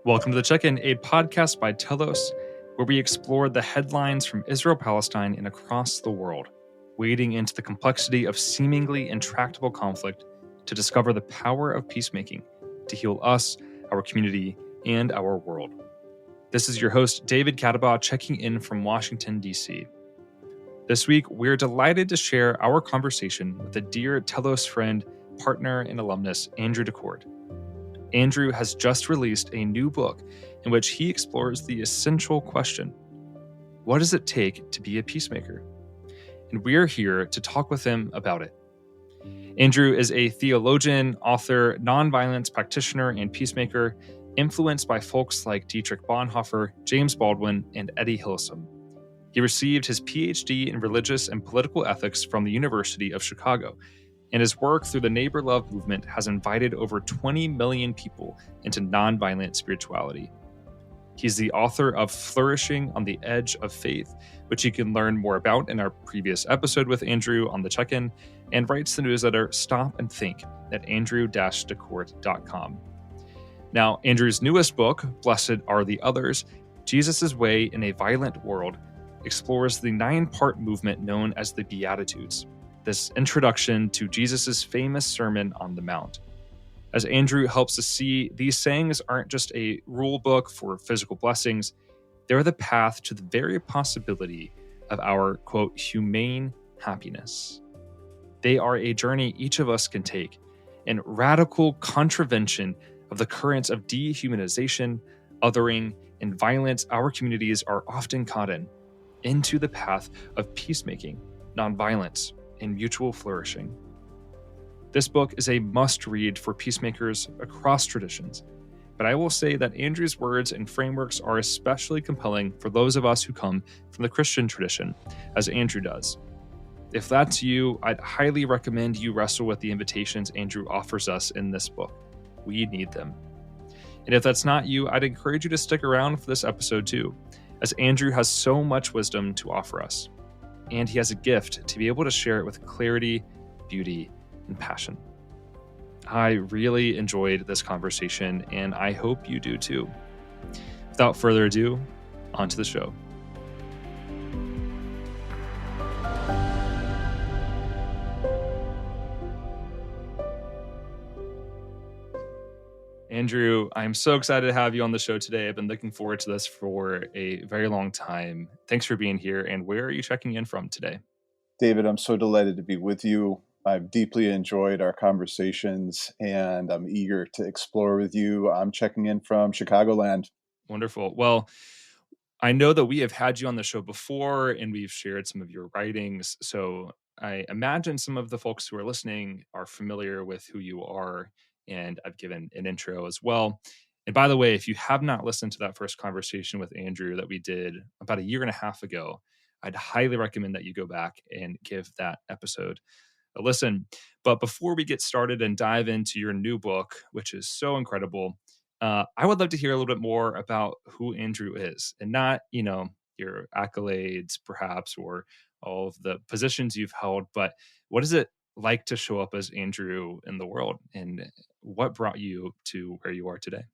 Welcome to The Check-In, a podcast by Telos, where we explore the headlines from Israel-Palestine and across the world, wading into the complexity of seemingly intractable conflict to discover the power of peacemaking to heal us, our community, and our world. This is your host, David Katabaugh, checking in from Washington, D.C. This week, we're delighted to share our conversation with a dear Telos friend, partner, and alumnus, Andrew DeCort. Andrew has just released a new book in which he explores the essential question: what does it take to be a peacemaker? And we're here to talk with him about it. Andrew is a theologian, author, nonviolence practitioner, and peacemaker, influenced by folks like Dietrich Bonhoeffer, James Baldwin, and Eddie Hillesum. He received his PhD in religious and political ethics from the University of Chicago, and his work through the Neighbor Love movement has invited over 20 million people into nonviolent spirituality. He's the author of Flourishing on the Edge of Faith, which you can learn more about in our previous episode with Andrew on The Check-In, and writes the newsletter Stop and Think at andrew-decourt.com. Now, Andrew's newest book, Blessed Are the Others, Jesus' Way in a Violent World, explores the 9-part movement known as the Beatitudes, this introduction to Jesus' famous Sermon on the Mount. As Andrew helps us see, these sayings aren't just a rule book for physical blessings, they're the path to the very possibility of our, quote, humane happiness. They are a journey each of us can take, in radical contravention of the currents of dehumanization, othering, and violence our communities are often caught in, into the path of peacemaking, nonviolence, and mutual flourishing. This book is a must-read for peacemakers across traditions, but I will say that Andrew's words and frameworks are especially compelling for those of us who come from the Christian tradition, as Andrew does. If that's you, I'd highly recommend you wrestle with the invitations Andrew offers us in this book. We need them. And if that's not you, I'd encourage you to stick around for this episode too, as Andrew has so much wisdom to offer us. And he has a gift to be able to share it with clarity, beauty, and passion. I really enjoyed this conversation, and I hope you do too. Without further ado, on to the show. Andrew, I'm so excited to have you on the show today. I've been looking forward to this for a very long time. Thanks for being here. And where are you checking in from today? David, I'm so delighted to be with you. I've deeply enjoyed our conversations, and I'm eager to explore with you. I'm checking in from Chicagoland. Wonderful. Well, I know that we have had you on the show before, and we've shared some of your writings. So I imagine some of the folks who are listening are familiar with who you are, and I've given an intro as well. And by the way, if you have not listened to that first conversation with Andrew that we did about a year and a half ago, I'd highly recommend that you go back and give that episode a listen. But before we get started and dive into your new book, which is so incredible, I would love to hear a little bit more about who Andrew is, and not, your accolades perhaps, or all of the positions you've held, but what is it like to show up as Andrew in the world, and what brought you to where you are today?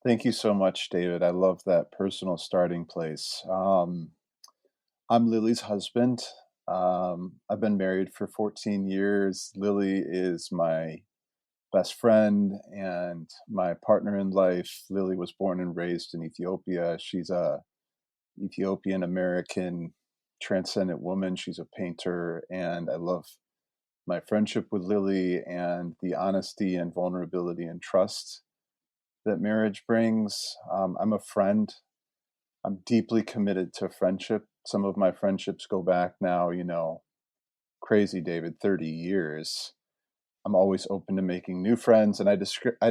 Thank you so much, David. I love that personal starting place. I'm Lily's husband. I've been married for 14 years. Lily is my best friend and my partner in life. Lily was born and raised in Ethiopia. She's a Ethiopian American transcendent woman. She's a painter, and I love my friendship with Lily and the honesty and vulnerability and trust that marriage brings. I'm a friend. I'm deeply committed to friendship. Some of my friendships go back now, crazy, David, 30 years. I'm always open to making new friends, and I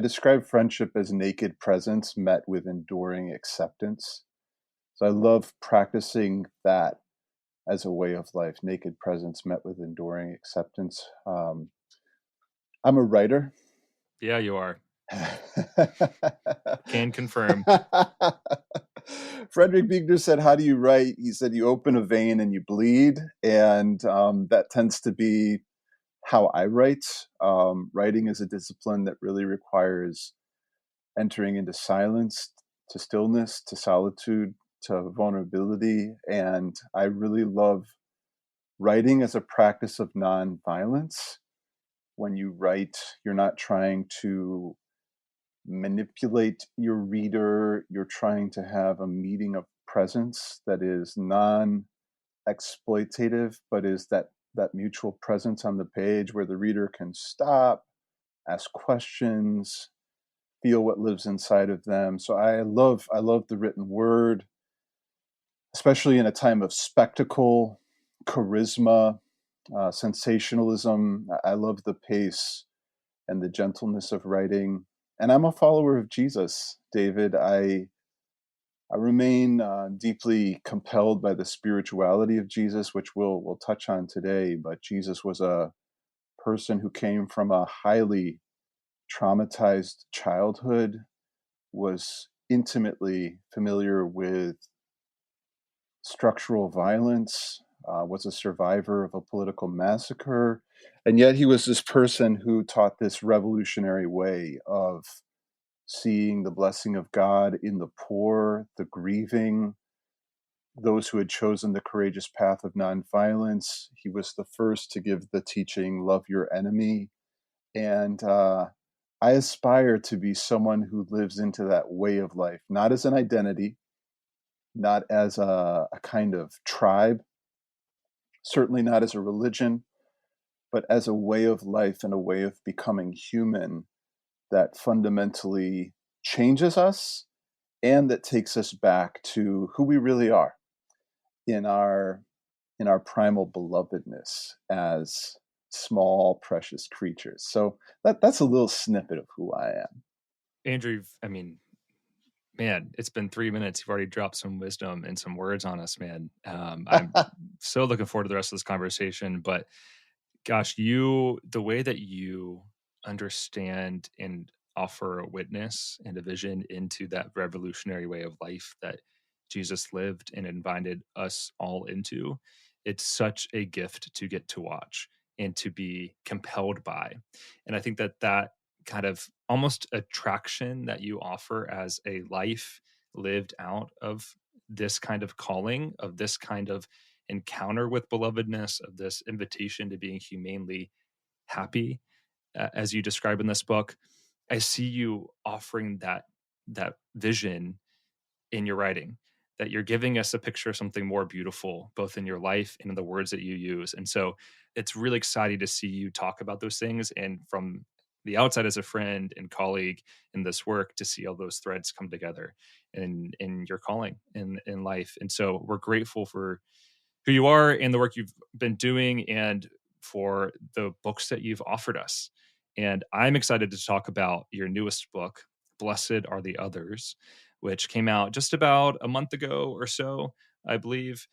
describe friendship as naked presence met with enduring acceptance. So I love practicing that as a way of life, naked presence met with enduring acceptance. I'm a writer. Yeah, you are. Can confirm. Frederick Buechner said, how do you write? He said, you open a vein and you bleed. And that tends to be how I write. Writing is a discipline that really requires entering into silence, to stillness, to solitude, to vulnerability. And I really love writing as a practice of nonviolence. When you write, you're not trying to manipulate your reader, you're trying to have a meeting of presence that is non-exploitative, but is that mutual presence on the page where the reader can stop, ask questions, feel what lives inside of them. So I love the written word, especially in a time of spectacle, charisma, sensationalism. I love the pace and the gentleness of writing. And I'm a follower of Jesus, David. I remain deeply compelled by the spirituality of Jesus, which we'll touch on today. But Jesus was a person who came from a highly traumatized childhood, was intimately familiar with structural violence, was a survivor of a political massacre. And yet he was this person who taught this revolutionary way of seeing the blessing of God in the poor, the grieving, those who had chosen the courageous path of nonviolence. He was the first to give the teaching, love your enemy. And I aspire to be someone who lives into that way of life, not as an identity, not as a kind of tribe, certainly not as a religion, but as a way of life and a way of becoming human that fundamentally changes us and that takes us back to who we really are in our primal belovedness as small precious creatures. So that's a little snippet of who I am. Andrew, I mean, man, it's been 3 minutes. You've already dropped some wisdom and some words on us, man. I'm so looking forward to the rest of this conversation. But gosh, the way that you understand and offer a witness and a vision into that revolutionary way of life that Jesus lived and invited us all into, it's such a gift to get to watch and to be compelled by. And I think that kind of almost attraction that you offer as a life lived out of this kind of calling, of this kind of encounter with belovedness, of this invitation to being humanely happy, as you describe in this book. I see you offering that vision in your writing, that you're giving us a picture of something more beautiful, both in your life and in the words that you use. And so it's really exciting to see you talk about those things, and from the outside as a friend and colleague in this work, to see all those threads come together in your calling in life. And so we're grateful for who you are and the work you've been doing, and for the books that you've offered us. And I'm excited to talk about your newest book, Blessed Are the Others, which came out just about a month ago or so, I believe.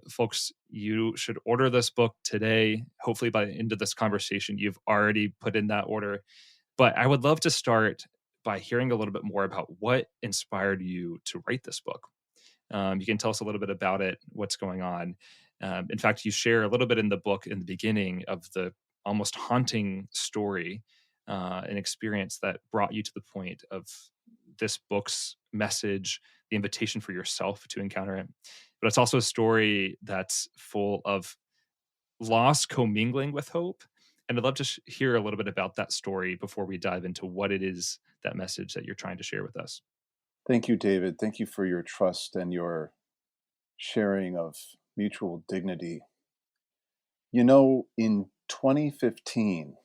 Folks, you should order this book today. Hopefully, by the end of this conversation, you've already put in that order. But I would love to start by hearing a little bit more about what inspired you to write this book. You can tell us a little bit about it, what's going on. In fact, you share a little bit in the book in the beginning of the almost haunting story, an experience that brought you to the point of this book's message, the invitation for yourself to encounter it. But it's also a story that's full of loss commingling with hope. And I'd love to hear a little bit about that story before we dive into what it is, that message that you're trying to share with us. Thank you, David. Thank you for your trust and your sharing of mutual dignity. You know, in 2015,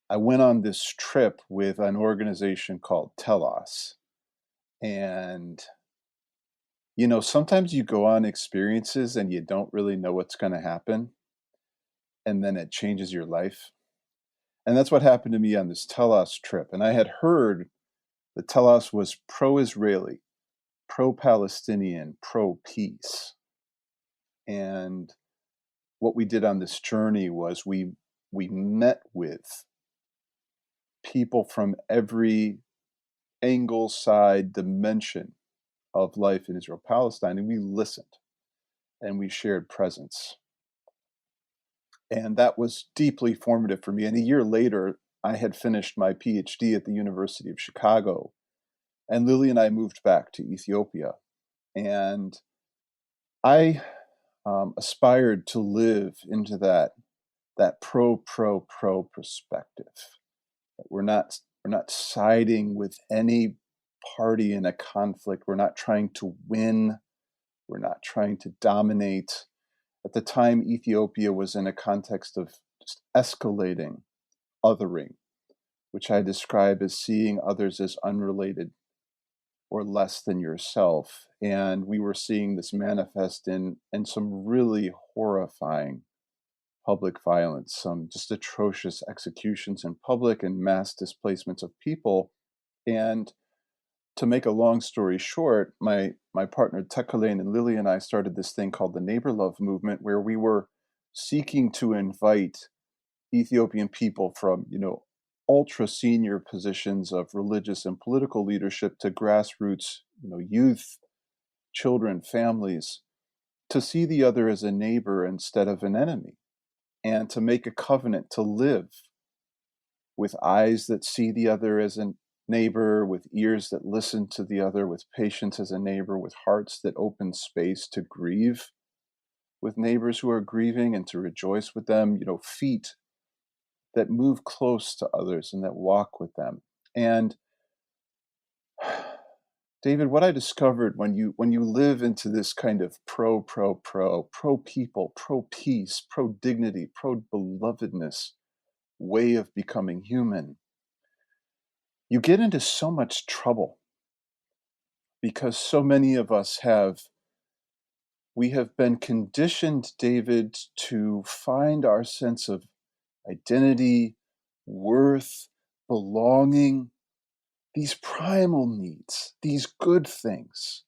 I went on this trip with an organization called Telos. And, you know, sometimes you go on experiences and you don't really know what's going to happen, and then it changes your life. And that's what happened to me on this Telos trip. And I had heard that Telos was pro-Israeli, pro-Palestinian, pro-peace. And what we did on this journey was we met with people from every angle, side, dimension of life in Israel Palestine, and we listened and we shared presence. And that was deeply formative for me. And a year later, I had finished my PhD at the University of Chicago. And Lily and I moved back to Ethiopia. And I aspired to live into that pro perspective. That we're not siding with any party in a conflict. We're not trying to win. We're not trying to dominate. At the time, Ethiopia was in a context of just escalating othering, which I describe as seeing others as unrelated or less than yourself. And we were seeing this manifest in some really horrifying public violence, some just atrocious executions in public and mass displacements of people. And to make a long story short, my partner Tekalen and Lily and I started this thing called the Neighbor Love Movement, where we were seeking to invite Ethiopian people from, ultra senior positions of religious and political leadership to grassroots, youth, children, families, to see the other as a neighbor instead of an enemy, and to make a covenant to live with eyes that see the other as a neighbor, with ears that listen to the other, with patience as a neighbor, with hearts that open space to grieve with neighbors who are grieving and to rejoice with them, feet that move close to others and that walk with them. And David, what I discovered when you live into this kind of pro people, pro peace, pro dignity, pro belovedness way of becoming human, you get into so much trouble because so many of us we have been conditioned, David, to find our sense of identity, worth, belonging, these primal needs, these good things,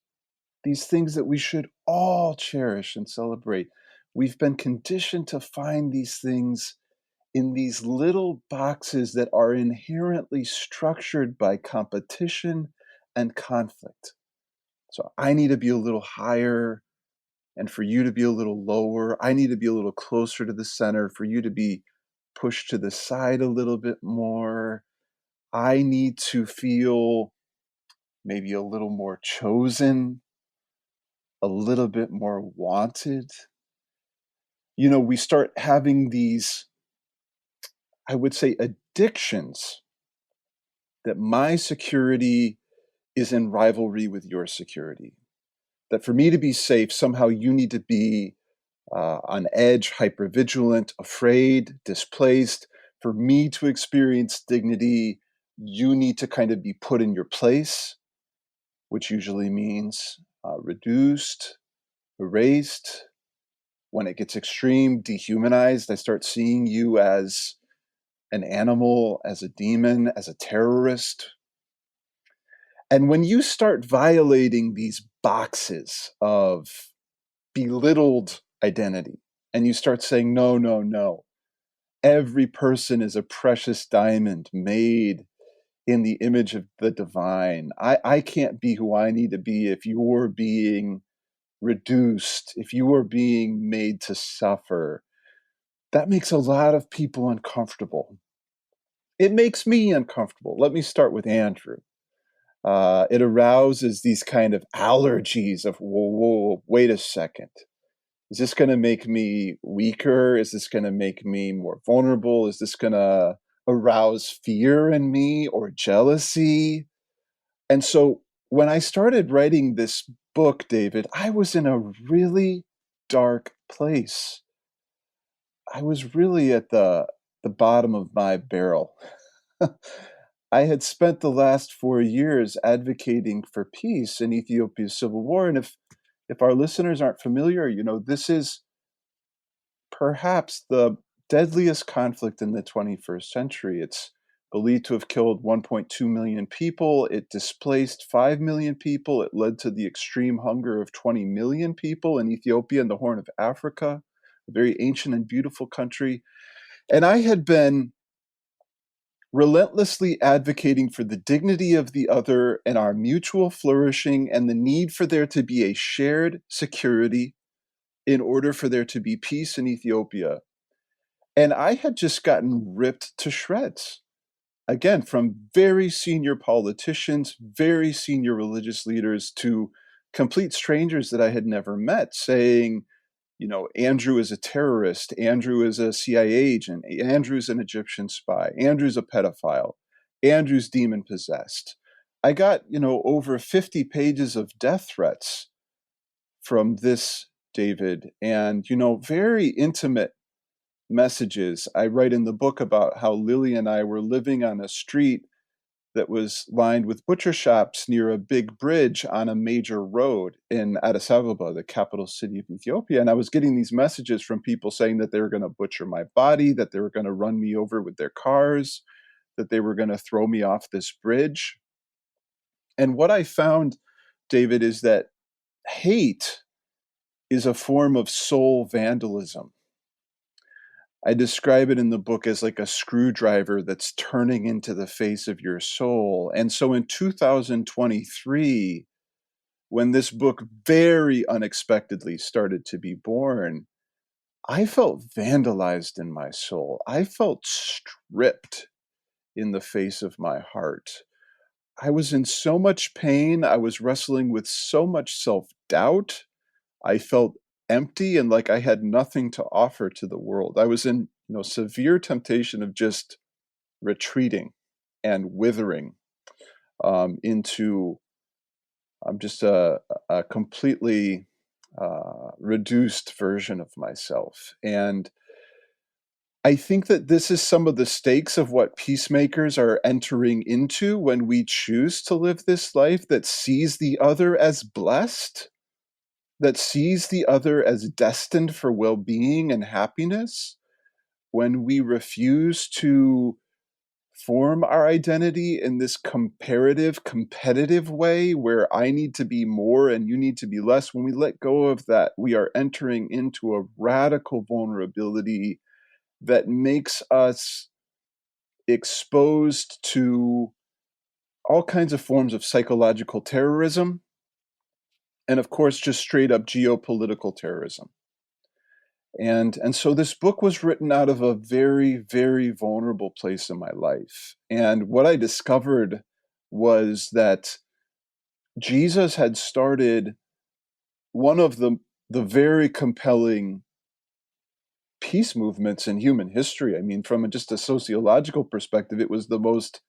these things that we should all cherish and celebrate. We've been conditioned to find these things in these little boxes that are inherently structured by competition and conflict. So I need to be a little higher, and for you to be a little lower. I need to be a little closer to the center, for you to be pushed to the side a little bit more. I need to feel maybe a little more chosen, a little bit more wanted. We start having these, I would say, addictions that my security is in rivalry with your security. That for me to be safe, somehow you need to be on edge, hypervigilant, afraid, displaced. For me to experience dignity, you need to kind of be put in your place, which usually means reduced, erased. When it gets extreme, dehumanized. I start seeing you as an animal, as a demon, as a terrorist. And when you start violating these boxes of belittled identity, and you start saying, no, no, no, every person is a precious diamond made in the image of the divine. I can't be who I need to be if you're being reduced, if you are being made to suffer. That makes a lot of people uncomfortable. It makes me uncomfortable. Let me start with Andrew. It arouses these kind of allergies of, whoa, wait a second. Is this going to make me weaker? Is this going to make me more vulnerable? Is this going to arouse fear in me or jealousy? And so when I started writing this book, David, I was in a really dark place. I was really at the bottom of my barrel. I had spent the last 4 years advocating for peace in Ethiopia's civil war. And if our listeners aren't familiar, this is perhaps the deadliest conflict in the 21st century. It's believed to have killed 1.2 million people. It displaced 5 million people. It led to the extreme hunger of 20 million people in Ethiopia and the Horn of Africa, a very ancient and beautiful country. And I had been relentlessly advocating for the dignity of the other and our mutual flourishing and the need for there to be a shared security in order for there to be peace in Ethiopia. And I had just gotten ripped to shreds. again, from very senior politicians, very senior religious leaders, to complete strangers that I had never met, saying, Andrew is a terrorist, Andrew is a CIA agent, Andrew's an Egyptian spy, Andrew's a pedophile, Andrew's demon possessed. I got, over 50 pages of death threats from this David, and, very intimate messages. I write in the book about how Lily and I were living on a street that was lined with butcher shops near a big bridge on a major road in Addis Ababa, the capital city of Ethiopia. And I was getting these messages from people saying that they were going to butcher my body, that they were going to run me over with their cars, that they were going to throw me off this bridge. And what I found, David, is that hate is a form of soul vandalism. I describe it in the book as like a screwdriver that's turning into the face of your soul. And so in 2023, when this book very unexpectedly started to be born, I felt vandalized in my soul. I felt stripped in the face of my heart. I was in so much pain. I was wrestling with so much self-doubt. I felt empty and like I had nothing to offer to the world. I was in, severe temptation of just retreating and withering into just a completely reduced version of myself. And I think that this is some of the stakes of what peacemakers are entering into when we choose to live this life that sees the other as blessed, that sees the other as destined for well-being and happiness. When we refuse to form our identity in this comparative, competitive way where I need to be more and you need to be less, when we let go of that, we are entering into a radical vulnerability that makes us exposed to all kinds of forms of psychological terrorism and, of course, just straight up geopolitical terrorism. And so this book was written out of a very, very vulnerable place in my life. And what I discovered was that Jesus had started one of the very compelling peace movements in human history. I mean, from just a sociological perspective, it was the most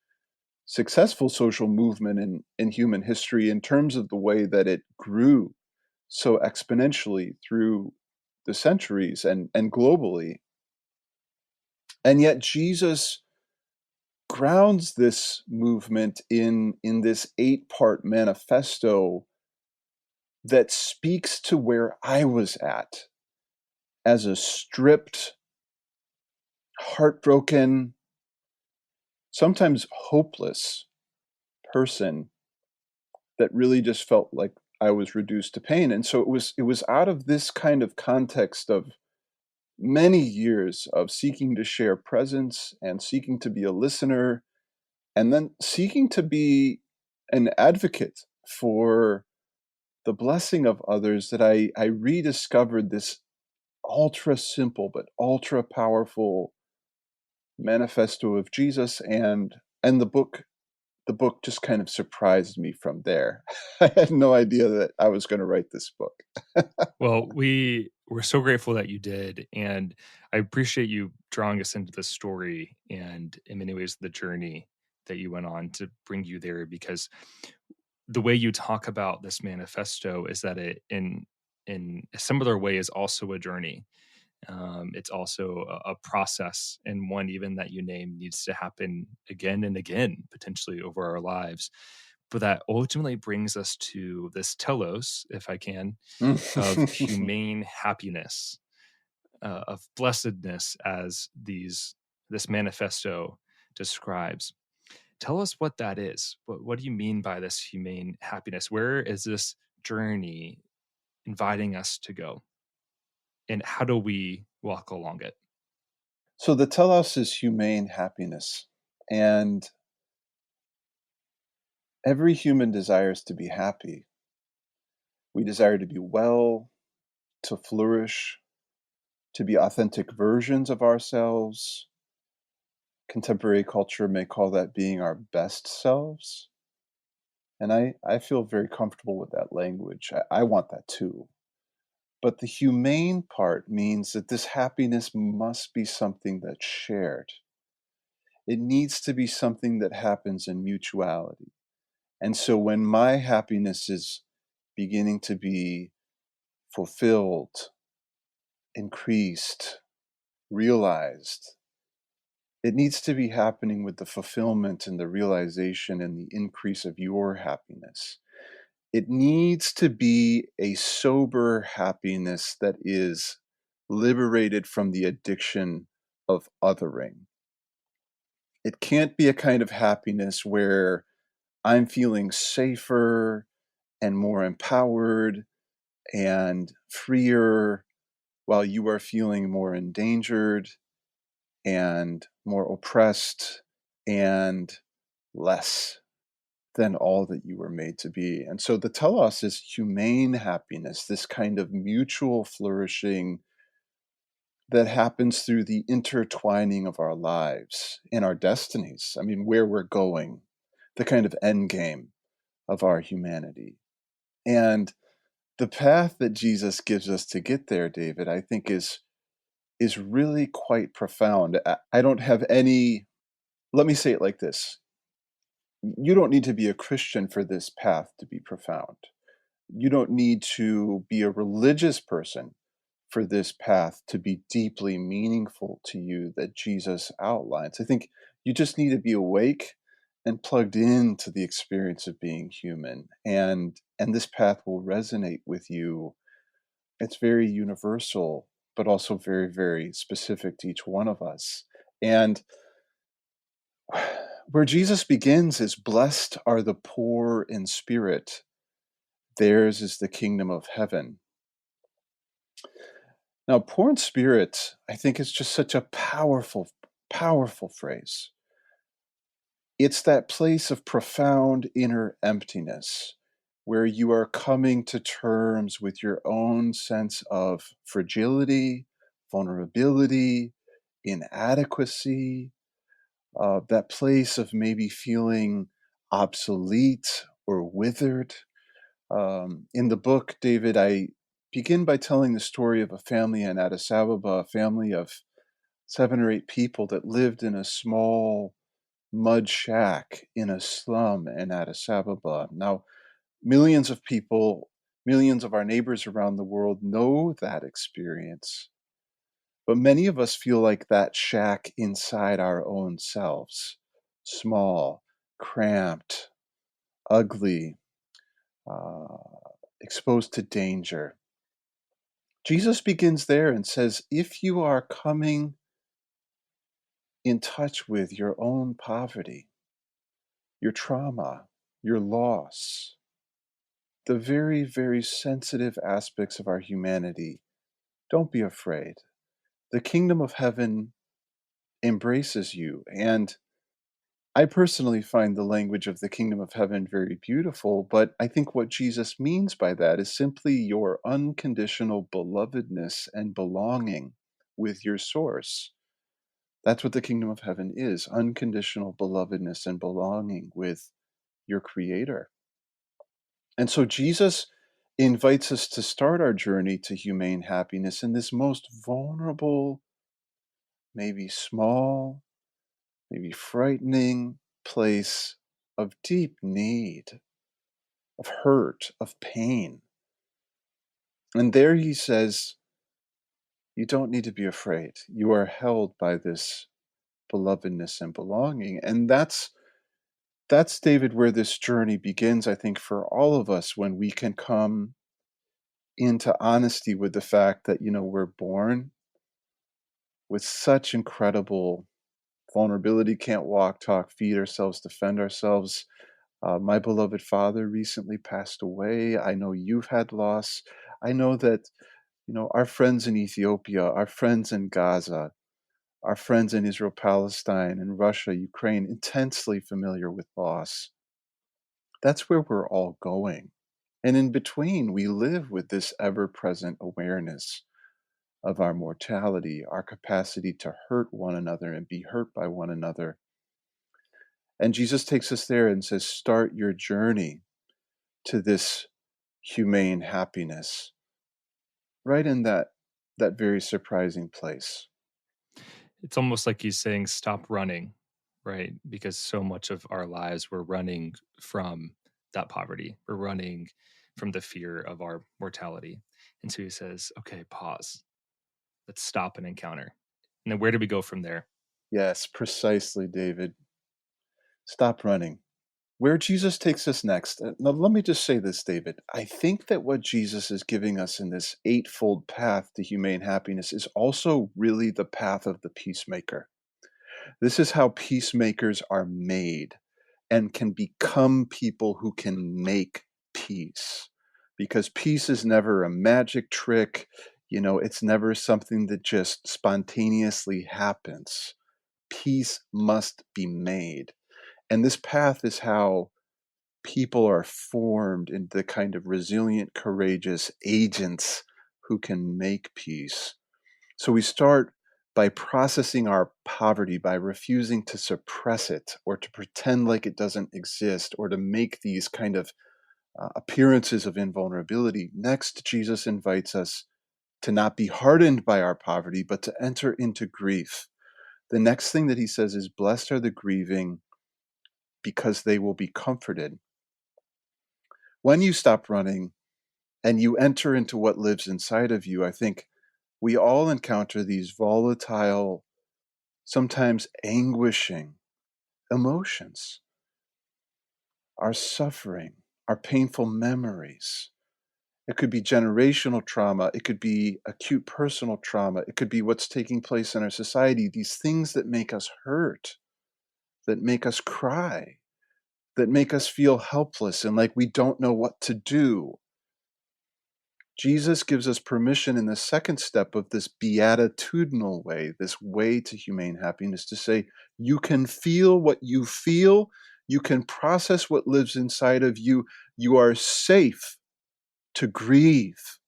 successful social movement in human history in terms of the way that it grew so exponentially through the centuries and globally. And yet Jesus grounds this movement in this 8-part manifesto that speaks to where I was at as a stripped, heartbroken, sometimes hopeless person that really just felt like I was reduced to pain. And so it was out of this kind of context of many years of seeking to share presence and seeking to be a listener and then seeking to be an advocate for the blessing of others that I rediscovered this ultra simple but ultra powerful manifesto of Jesus, and the book just kind of surprised me from there. I had no idea that I was going to write this book. Well, we're so grateful that you did, and I appreciate you drawing us into this story and in many ways the journey that you went on to bring you there, because the way you talk about this manifesto is that it in a similar way is also a journey. It's also a process, and one even that you name needs to happen again and again, potentially over our lives. But that ultimately brings us to this telos, if I can, of humane happiness, of blessedness, as this manifesto describes. Tell us what that is. What do you mean by this humane happiness? Where is this journey inviting us to go? And how do we walk along it? So the telos is humane happiness. And every human desires to be happy. We desire to be well, to flourish, to be authentic versions of ourselves. Contemporary culture may call that being our best selves. And I feel very comfortable with that language. I want that too. But the humane part means that this happiness must be something that's shared. It needs to be something that happens in mutuality. And so when my happiness is beginning to be fulfilled, increased, realized, it needs to be happening with the fulfillment and the realization and the increase of your happiness. It needs to be a sober happiness that is liberated from the addiction of othering. It can't be a kind of happiness where I'm feeling safer and more empowered and freer while you are feeling more endangered and more oppressed and less than all that you were made to be. And so the telos is humane happiness, this kind of mutual flourishing that happens through the intertwining of our lives and our destinies. I mean, where we're going, the kind of end game of our humanity. And the path that Jesus gives us to get there, David, I think is really quite profound. I don't have any, let me say it like this. You don't need to be a Christian for this path to be profound. You don't need to be a religious person for this path to be deeply meaningful to you that Jesus outlines. I think you just need to be awake and plugged into the experience of being human. And this path will resonate with you. It's very universal, but also very, very specific to each one of us. And where Jesus begins is, blessed are the poor in spirit. Theirs is the kingdom of heaven. Now, poor in spirit, I think, is just such a powerful, powerful phrase. It's that place of profound inner emptiness where you are coming to terms with your own sense of fragility, vulnerability, inadequacy, that place of maybe feeling obsolete or withered. In the book, David, I begin by telling the story of a family in Addis Ababa, a family of 7 or 8 people that lived in a small mud shack in a slum in Addis Ababa. Now, millions of people, millions of our neighbors around the world know that experience. But many of us feel like that shack inside our own selves, small, cramped, ugly, uh, exposed to danger. Jesus begins there and says, if you are coming in touch with your own poverty, your trauma, your loss, the very, very sensitive aspects of our humanity, don't be afraid. The kingdom of heaven embraces you. And I personally find the language of the kingdom of heaven very beautiful, but I think what Jesus means by that is simply your unconditional belovedness and belonging with your source. That's what the kingdom of heaven is, unconditional belovedness and belonging with your creator. And so Jesus invites us to start our journey to humane happiness in this most vulnerable, maybe small, maybe frightening place of deep need, of hurt, of pain. And there he says, you don't need to be afraid. You are held by this belovedness and belonging. And that's David, where this journey begins, I think, for all of us, when we can come into honesty with the fact that, we're born with such incredible vulnerability, can't walk, talk, feed ourselves, defend ourselves. My beloved father recently passed away. I know you've had loss. I know that, our friends in Ethiopia, our friends in Gaza, our friends in Israel, Palestine, and Russia, Ukraine, intensely familiar with loss. That's where we're all going. And in between, we live with this ever-present awareness of our mortality, our capacity to hurt one another and be hurt by one another. And Jesus takes us there and says, start your journey to this humane happiness right in that very surprising place. It's almost like he's saying, stop running, right? Because so much of our lives, we're running from that poverty. We're running from the fear of our mortality. And so he says, okay, pause. Let's stop and encounter. And then where do we go from there? Yes, precisely, David. Stop running. Where Jesus takes us next, now let me just say this, David. I think that what Jesus is giving us in this eightfold path to humane happiness is also really the path of the peacemaker. This is how peacemakers are made and can become people who can make peace. Because peace is never a magic trick, it's never something that just spontaneously happens. Peace must be made. And this path is how people are formed into the kind of resilient, courageous agents who can make peace. So we start by processing our poverty, by refusing to suppress it or to pretend like it doesn't exist or to make these kind of appearances of invulnerability. Next, Jesus invites us to not be hardened by our poverty, but to enter into grief. The next thing that he says is, blessed are the grieving because they will be comforted. When you stop running and you enter into what lives inside of you, I think we all encounter these volatile, sometimes anguishing emotions, our suffering, our painful memories. It could be generational trauma. It could be acute personal trauma. It could be what's taking place in our society, these things that make us hurt, that make us cry, that make us feel helpless and like we don't know what to do. Jesus gives us permission in the second step of this beatitudinal way, this way to humane happiness, to say, you can feel what you feel, you can process what lives inside of you, you are safe to grieve.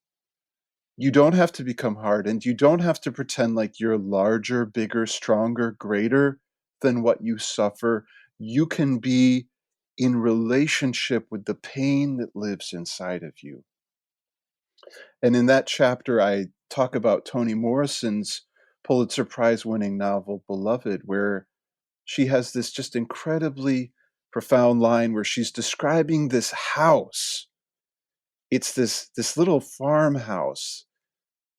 You don't have to become hardened, you don't have to pretend like you're larger, bigger, stronger, greater than what you suffer. You can be in relationship with the pain that lives inside of you. And in that chapter, I talk about Toni Morrison's Pulitzer Prize winning novel, Beloved, where she has this just incredibly profound line where she's describing this house. It's this little farmhouse,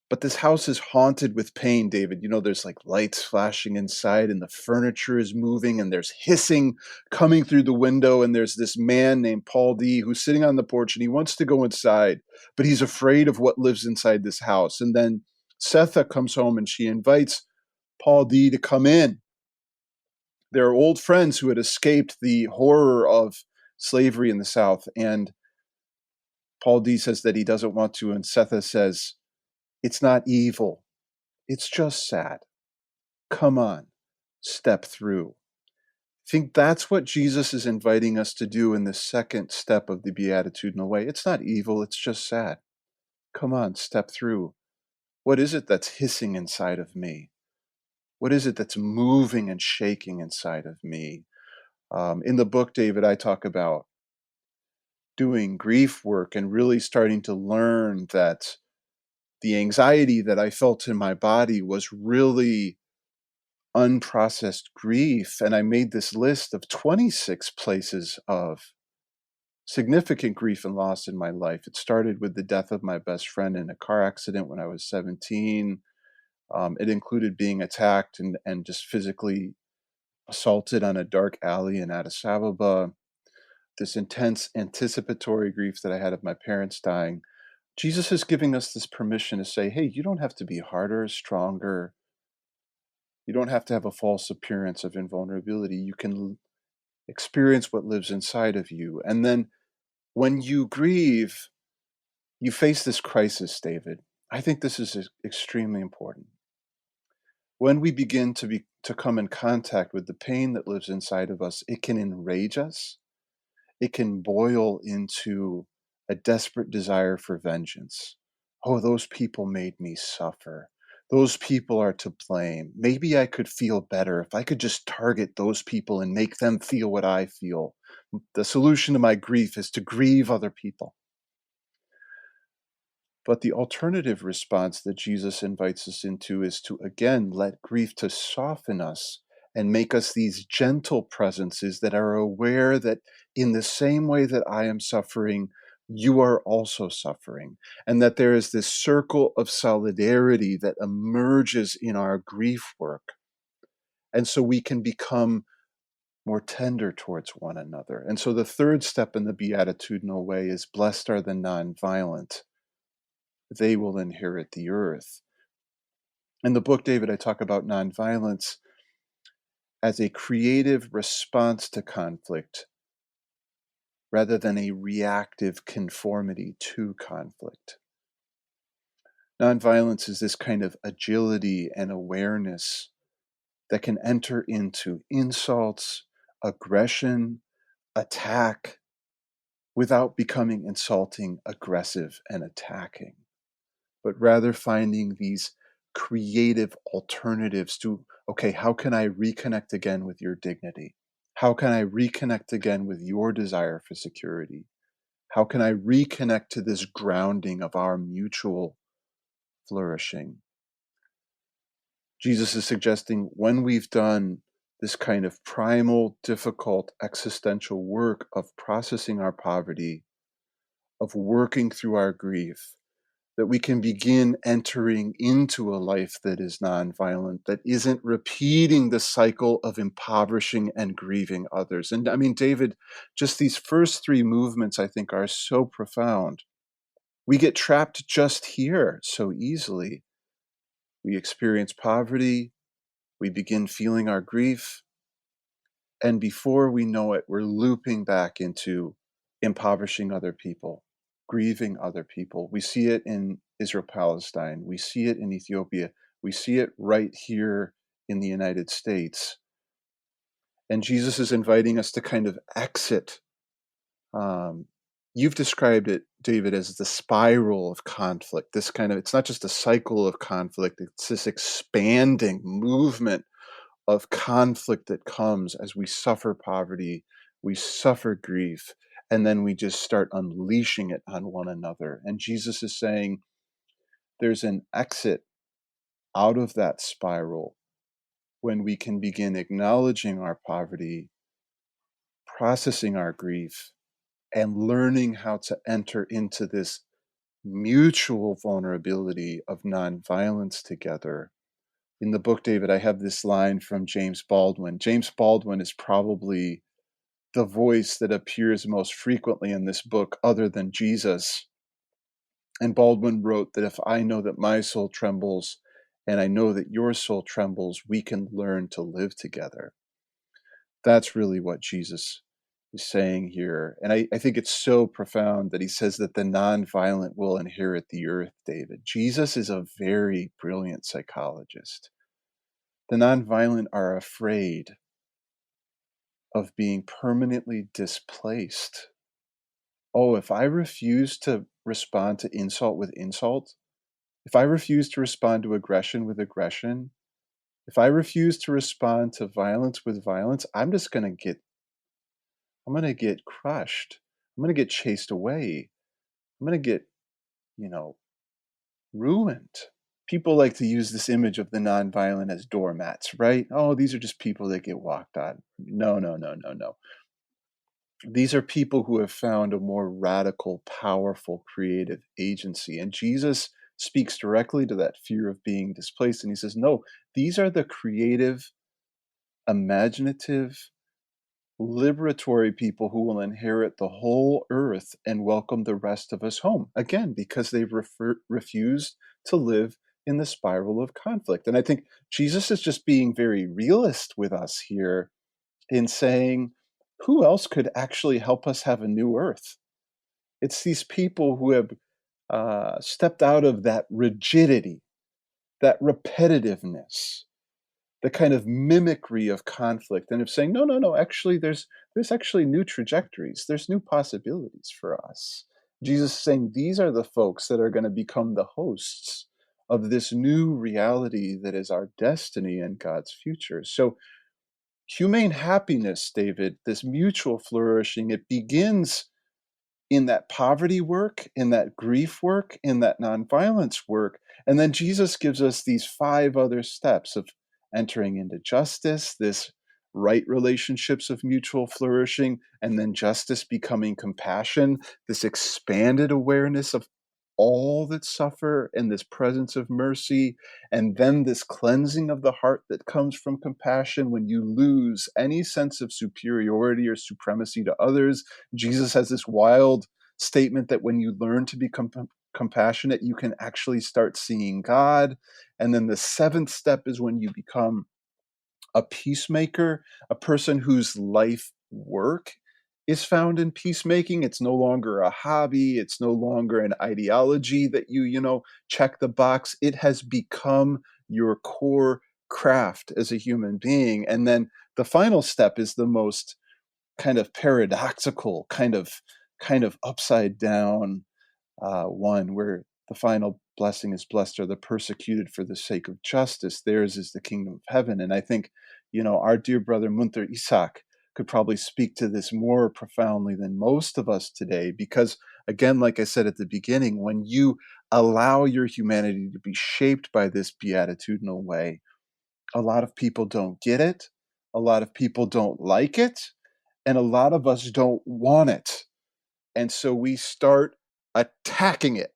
but this house is haunted with pain, David. There's like lights flashing inside and the furniture is moving and there's hissing coming through the window. And there's this man named Paul D who's sitting on the porch and he wants to go inside, but he's afraid of what lives inside this house. And then Setha comes home and she invites Paul D to come in. They're old friends who had escaped the horror of slavery in the South. And Paul D says that he doesn't want to. And Setha says, it's not evil. It's just sad. Come on, step through. I think that's what Jesus is inviting us to do in the second step of the Beatitudinal way. It's not evil, it's just sad. Come on, step through. What is it that's hissing inside of me? What is it that's moving and shaking inside of me? In the book, David, I talk about doing grief work and really starting to learn that the anxiety that I felt in my body was really unprocessed grief. And I made this list of 26 places of significant grief and loss in my life. It started with the death of my best friend in a car accident when I was 17. It included being attacked and just physically assaulted on a dark alley in Addis Ababa. This intense anticipatory grief that I had of my parents dying. Jesus is giving us this permission to say, hey, you don't have to be harder, stronger. You don't have to have a false appearance of invulnerability. You can experience what lives inside of you. And then when you grieve, you face this crisis, David. I think this is extremely important. When we begin to come in contact with the pain that lives inside of us, it can enrage us. It can boil into a desperate desire for vengeance. Oh, those people made me suffer. Those people are to blame. Maybe I could feel better if I could just target those people and make them feel what I feel. The solution to my grief is to grieve other people. But the alternative response that Jesus invites us into is to, again, let grief to soften us and make us these gentle presences that are aware that in the same way that I am suffering, you are also suffering. And that there is this circle of solidarity that emerges in our grief work. And so we can become more tender towards one another. And so the third step in the beatitudinal way is blessed are the nonviolent. They will inherit the earth. In the book, David, I talk about nonviolence as a creative response to conflict rather than a reactive conformity to conflict. Nonviolence is this kind of agility and awareness that can enter into insults, aggression, attack, without becoming insulting, aggressive, and attacking, but rather finding these creative alternatives to, okay, how can I reconnect again with your dignity? How can I reconnect again with your desire for security? How can I reconnect to this grounding of our mutual flourishing? Jesus is suggesting when we've done this kind of primal, difficult, existential work of processing our poverty, of working through our grief, that we can begin entering into a life that is nonviolent, that isn't repeating the cycle of impoverishing and grieving others. And I mean, David, just these first three movements, I think, are so profound. We get trapped just here so easily. We experience poverty, we begin feeling our grief, and before we know it, we're looping back into impoverishing other people, grieving other people. We see it in Israel-Palestine. We see it in Ethiopia. We see it right here in the United States. And Jesus is inviting us to kind of exit. You've described it, David, as the spiral of conflict. This kind of, it's not just a cycle of conflict, it's this expanding movement of conflict that comes as we suffer poverty, we suffer grief, and then we just start unleashing it on one another. And Jesus is saying there's an exit out of that spiral when we can begin acknowledging our poverty, processing our grief, and learning how to enter into this mutual vulnerability of nonviolence together. In the book, David, I have this line from James Baldwin. James Baldwin is probably the voice that appears most frequently in this book other than Jesus. And Baldwin wrote that if I know that my soul trembles and I know that your soul trembles, we can learn to live together. That's really what Jesus is saying here. And I think it's so profound that he says that the nonviolent will inherit the earth, David. Jesus is a very brilliant psychologist. The nonviolent are afraid of being permanently displaced. Oh, if I refuse to respond to insult with insult, if I refuse to respond to aggression with aggression, if I refuse to respond to violence with violence, I'm going to get crushed. I'm going to get chased away. I'm going to get, ruined. People like to use this image of the nonviolent as doormats, right? Oh, these are just people that get walked on. No, no, no, no, no. These are people who have found a more radical, powerful, creative agency. And Jesus speaks directly to that fear of being displaced. And he says, no, these are the creative, imaginative, liberatory people who will inherit the whole earth and welcome the rest of us home. Again, because they've refused to live in the spiral of conflict. And I think Jesus is just being very realist with us here in saying, who else could actually help us have a new earth? It's these people who have stepped out of that rigidity, that repetitiveness, the kind of mimicry of conflict, and of saying, no, no, no, actually, there's actually new trajectories, there's new possibilities for us. Jesus is saying these are the folks that are going to become the hosts of this new reality that is our destiny and God's future. So, humane happiness, David, this mutual flourishing, it begins in that poverty work, in that grief work, in that nonviolence work. And then Jesus gives us these 5 other steps of entering into justice, this right relationships of mutual flourishing, and then justice becoming compassion, this expanded awareness of all that suffer and this presence of mercy, and then this cleansing of the heart that comes from compassion when you lose any sense of superiority or supremacy to others. Jesus has this wild statement that when you learn to become compassionate, you can actually start seeing God. And then the 7th step is when you become a peacemaker, a person whose life work is found in peacemaking. It's no longer a hobby. It's no longer an ideology that you check the box. It has become your core craft as a human being. And then the final step is the most kind of paradoxical, kind of upside down one, where the final blessing is blessed are the persecuted for the sake of justice. Theirs is the kingdom of heaven. And I think, our dear brother Munter Isaac could probably speak to this more profoundly than most of us today, because again, like I said at the beginning, when you allow your humanity to be shaped by this beatitudinal way, a lot of people don't get it. A lot of people don't like it. And a lot of us don't want it. And so we start attacking it.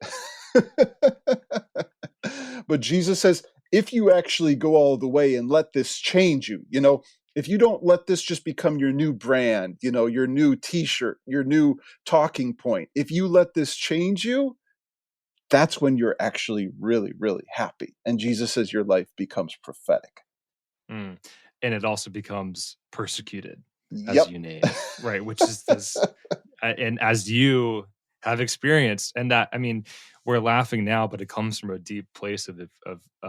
But Jesus says, if you actually go all the way and let this change you, if you don't let this just become your new brand, your new t-shirt, your new talking point, if you let this change you, that's when you're actually really, really happy. And Jesus says your life becomes prophetic. Mm. And it also becomes persecuted, as Yep. you name, right? Which is this, and as you have experienced, and that, I mean, we're laughing now, but it comes from a deep place of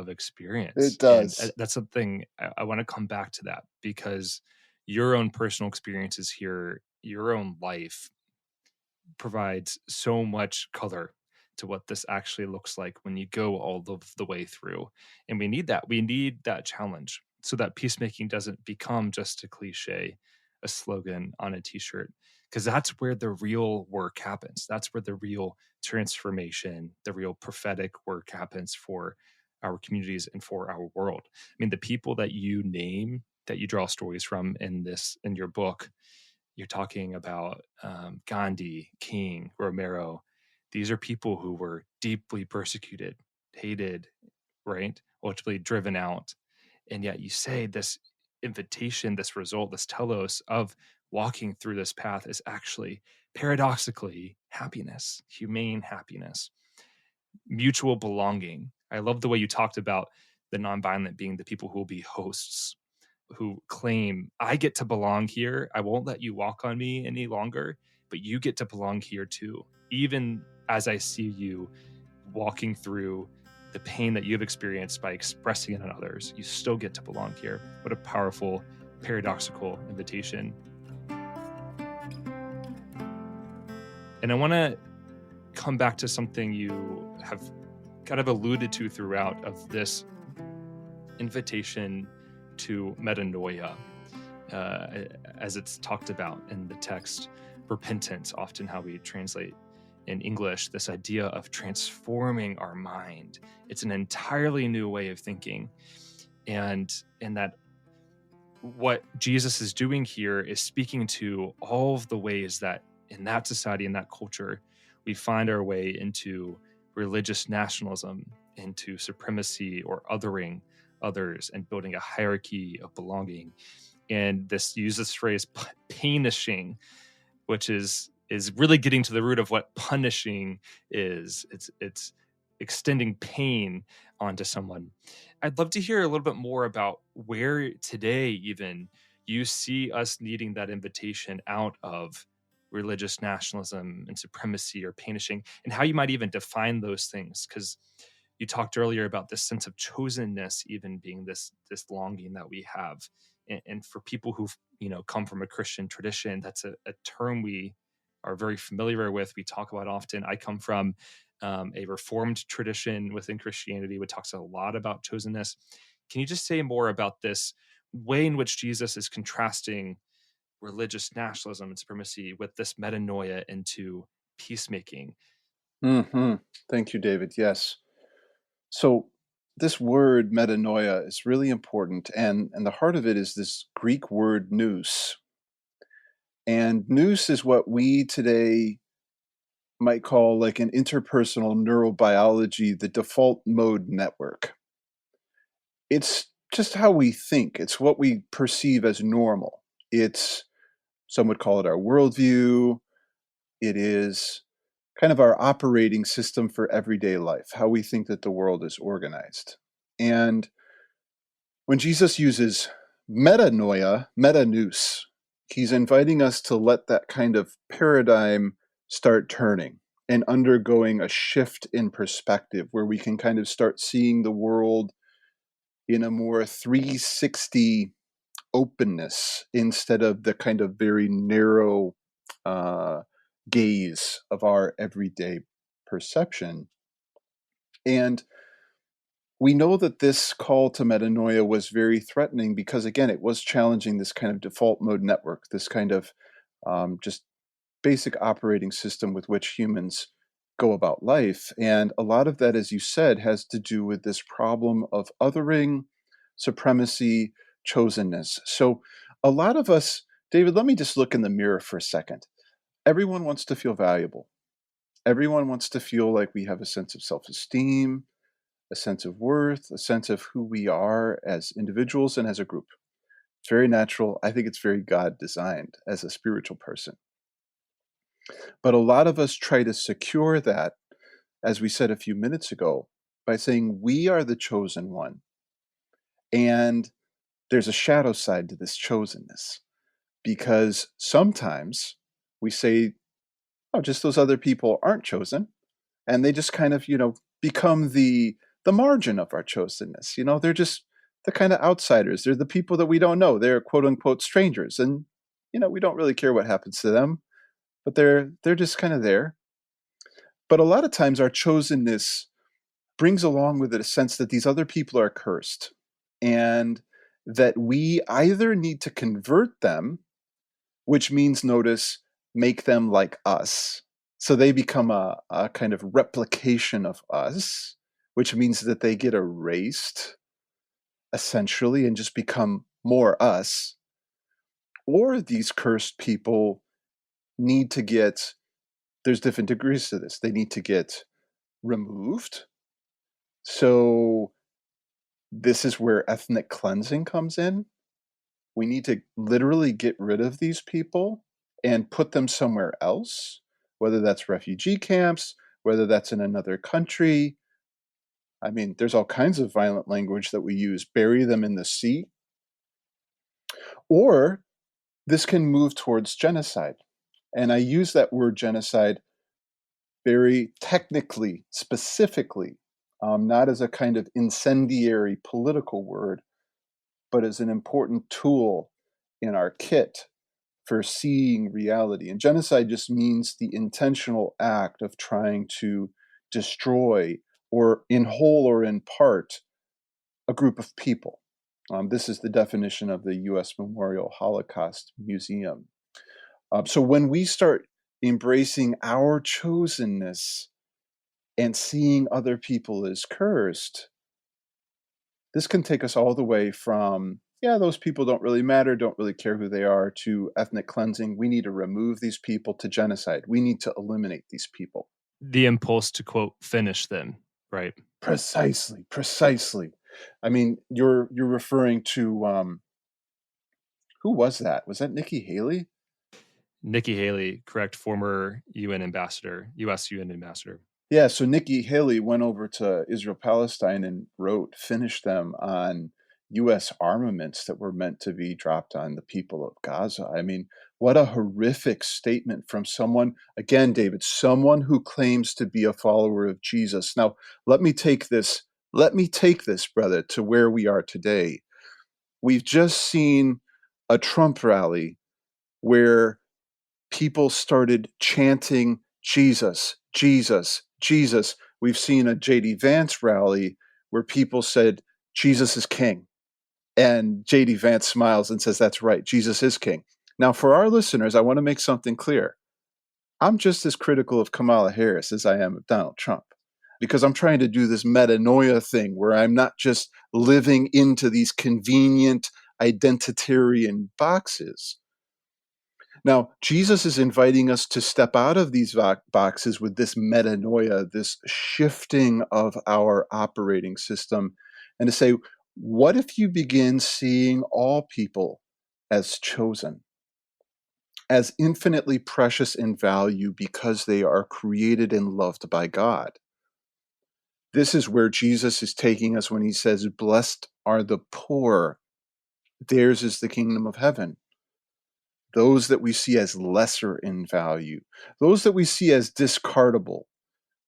experience. It And does. that's something I want to come back to, that because your own personal experiences here, your own life provides so much color to what this actually looks like when you go all the way through. And we need that. We need that challenge so that peacemaking doesn't become just a cliche, a slogan on a t-shirt, because that's where the real work happens. That's where the real transformation, the real prophetic work happens for our communities and for our world. I mean, the people that you name, that you draw stories from in your book, you're talking about Gandhi, King, Romero. These are people who were deeply persecuted, hated, right? Ultimately driven out. And yet you say this invitation, this result, this telos of walking through this path is actually paradoxically happiness, humane happiness, mutual belonging. I love the way you talked about the nonviolent being the people who will be hosts, who claim, I get to belong here. I won't let you walk on me any longer, but you get to belong here too. Even as I see you walking through the pain that you've experienced by expressing it on others, you still get to belong here. What a powerful, paradoxical invitation. And I want to come back to something you have kind of alluded to throughout, of this invitation to metanoia, as it's talked about in the text, repentance, often how we translate in English, this idea of transforming our mind. It's an entirely new way of thinking. And that what Jesus is doing here is speaking to all of the ways that in that society, in that culture, we find our way into religious nationalism, into supremacy or othering others, and building a hierarchy of belonging. And this uses this phrase punishing, which is really getting to the root of what punishing is. It's extending pain onto someone. I'd love to hear a little bit more about where today even you see us needing that invitation out of religious nationalism and supremacy or punishing, and how you might even define those things. Because you talked earlier about this sense of chosenness even being this longing that we have. And for people who've come from a Christian tradition, that's a term we are very familiar with. We talk about often. I come from a Reformed tradition within Christianity, which talks a lot about chosenness. Can you just say more about this way in which Jesus is contrasting religious nationalism and supremacy with this metanoia into peacemaking? Mm-hmm. Thank you, David. Yes. So this word metanoia is really important, and the heart of it is this Greek word nous. And nous is what we today might call like an interpersonal neurobiology, the default mode network. It's just how we think. It's what we perceive as normal. It's, some would call it our worldview. It is kind of our operating system for everyday life, how we think that the world is organized. And when Jesus uses metanoia, metanous, he's inviting us to let that kind of paradigm start turning and undergoing a shift in perspective where we can kind of start seeing the world in a more 360 openness instead of the kind of very narrow gaze of our everyday perception. And we know that this call to metanoia was very threatening because, again, it was challenging this kind of default mode network, this kind of just basic operating system with which humans go about life. And a lot of that, as you said, has to do with this problem of othering, supremacy, chosenness. So a lot of us, David, let me just look in the mirror for a second. Everyone wants to feel valuable. Everyone wants to feel like we have a sense of self-esteem, a sense of worth, a sense of who we are as individuals and as a group. It's very natural. I think it's very God designed as a spiritual person. But a lot of us try to secure that, as we said a few minutes ago, by saying we are the chosen one. And there's a shadow side to this chosenness, because sometimes we say, oh, just those other people aren't chosen. And they just kind of, become the margin of our chosenness. They're just the kind of outsiders. They're the people that we don't know. They're quote unquote strangers. And, we don't really care what happens to them, but they're just kind of there. But a lot of times our chosenness brings along with it a sense that these other people are cursed and that we either need to convert them, which means, notice, make them like us. So they become a kind of replication of us, which means that they get erased, essentially, and just become more us. Or these cursed people need to get, there's different degrees to this, they need to get removed. So this is where ethnic cleansing comes in. We need to literally get rid of these people and put them somewhere else, whether that's refugee camps, whether that's in another country. I mean, there's all kinds of violent language that we use, bury them in the sea. Or this can move towards genocide. And I use that word genocide very technically, specifically, not as a kind of incendiary political word, but as an important tool in our kit for seeing reality. And genocide just means the intentional act of trying to destroy, or in whole or in part, a group of people. This is the definition of the U.S. Memorial Holocaust Museum. So when we start embracing our chosenness and seeing other people as cursed, this can take us all the way from, yeah, those people don't really matter, don't really care who they are, to ethnic cleansing. We need to remove these people, to genocide. We need to eliminate these people. The impulse to, quote, finish them, right? Precisely. I mean, you're referring to, who was that? Was that Nikki Haley? Nikki Haley, correct, former UN ambassador, U.S. UN ambassador. Yeah, so Nikki Haley went over to Israel-Palestine and wrote, finished them on U.S. armaments that were meant to be dropped on the people of Gaza. I mean, what a horrific statement from someone, again, David, someone who claims to be a follower of Jesus. Now, let me take this, brother, to where we are today. We've just seen a Trump rally where people started chanting, Jesus, Jesus, Jesus. We've seen a J.D. Vance rally where people said, Jesus is king. And J.D. Vance smiles and says, that's right, Jesus is king. Now, for our listeners, I want to make something clear. I'm just as critical of Kamala Harris as I am of Donald Trump, because I'm trying to do this metanoia thing where I'm not just living into these convenient identitarian boxes. Now, Jesus is inviting us to step out of these boxes with this metanoia, this shifting of our operating system, and to say, what if you begin seeing all people as chosen, as infinitely precious in value because they are created and loved by God? This is where Jesus is taking us when he says, blessed are the poor, theirs is the kingdom of heaven. Those that we see as lesser in value, those that we see as discardable,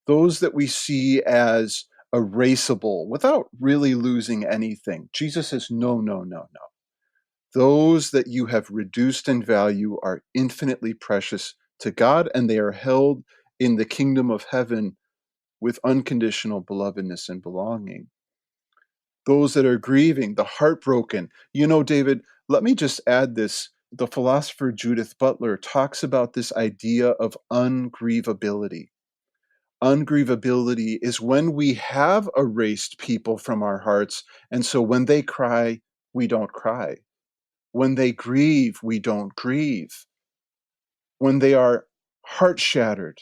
those that we see as erasable without really losing anything. Jesus says, no, no, no, no. Those that you have reduced in value are infinitely precious to God, and they are held in the kingdom of heaven with unconditional belovedness and belonging. Those that are grieving, the heartbroken. You know, David, let me just add this. The philosopher Judith Butler talks about this idea of ungrievability. Ungrievability is when we have erased people from our hearts, and so when they cry, we don't cry. When they grieve, we don't grieve. When they are heart shattered,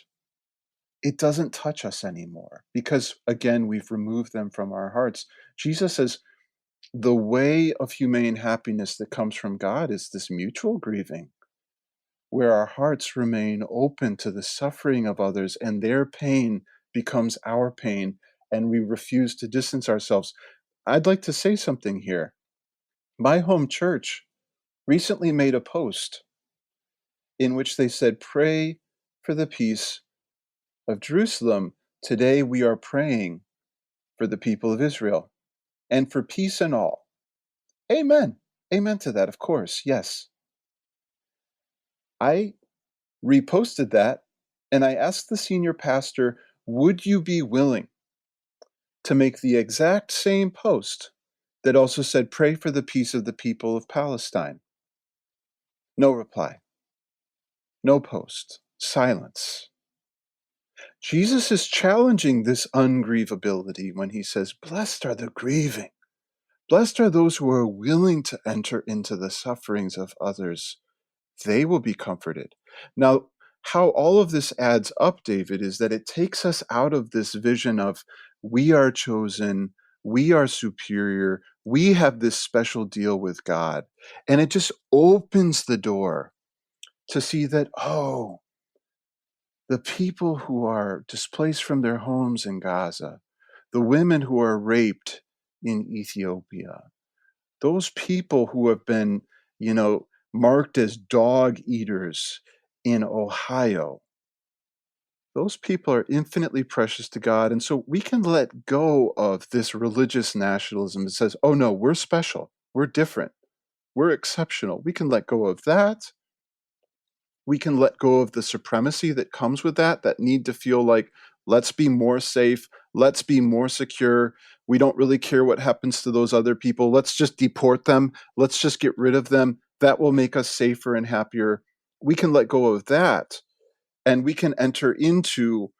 it doesn't touch us anymore because, again, we've removed them from our hearts. Jesus says, the way of humane happiness that comes from God is this mutual grieving, where our hearts remain open to the suffering of others and their pain becomes our pain, and we refuse to distance ourselves. I'd like to say something here. My home church recently made a post in which they said, pray for the peace of Jerusalem. Today we are praying for the people of Israel and for peace in all. Amen. Amen to that, of course. Yes. I reposted that and I asked the senior pastor, would you be willing to make the exact same post that also said, pray for the peace of the people of Palestine? No reply. No post. Silence. Jesus is challenging this ungrievability when he says, blessed are the grieving. Blessed are those who are willing to enter into the sufferings of others. They will be comforted. Now, how all of this adds up, David, is that it takes us out of this vision of we are chosen, we are superior, we have this special deal with God. And it just opens the door to see that, oh, the people who are displaced from their homes in Gaza, the women who are raped in Ethiopia, those people who have been, marked as dog eaters in Ohio, those people are infinitely precious to God. And so we can let go of this religious nationalism that says, oh no, we're special, we're different, we're exceptional. We can let go of that. We can let go of the supremacy that comes with that need to feel like, let's be more safe, let's be more secure. We don't really care what happens to those other people. Let's just deport them. Let's just get rid of them. That will make us safer and happier. We can let go of that, and we can enter into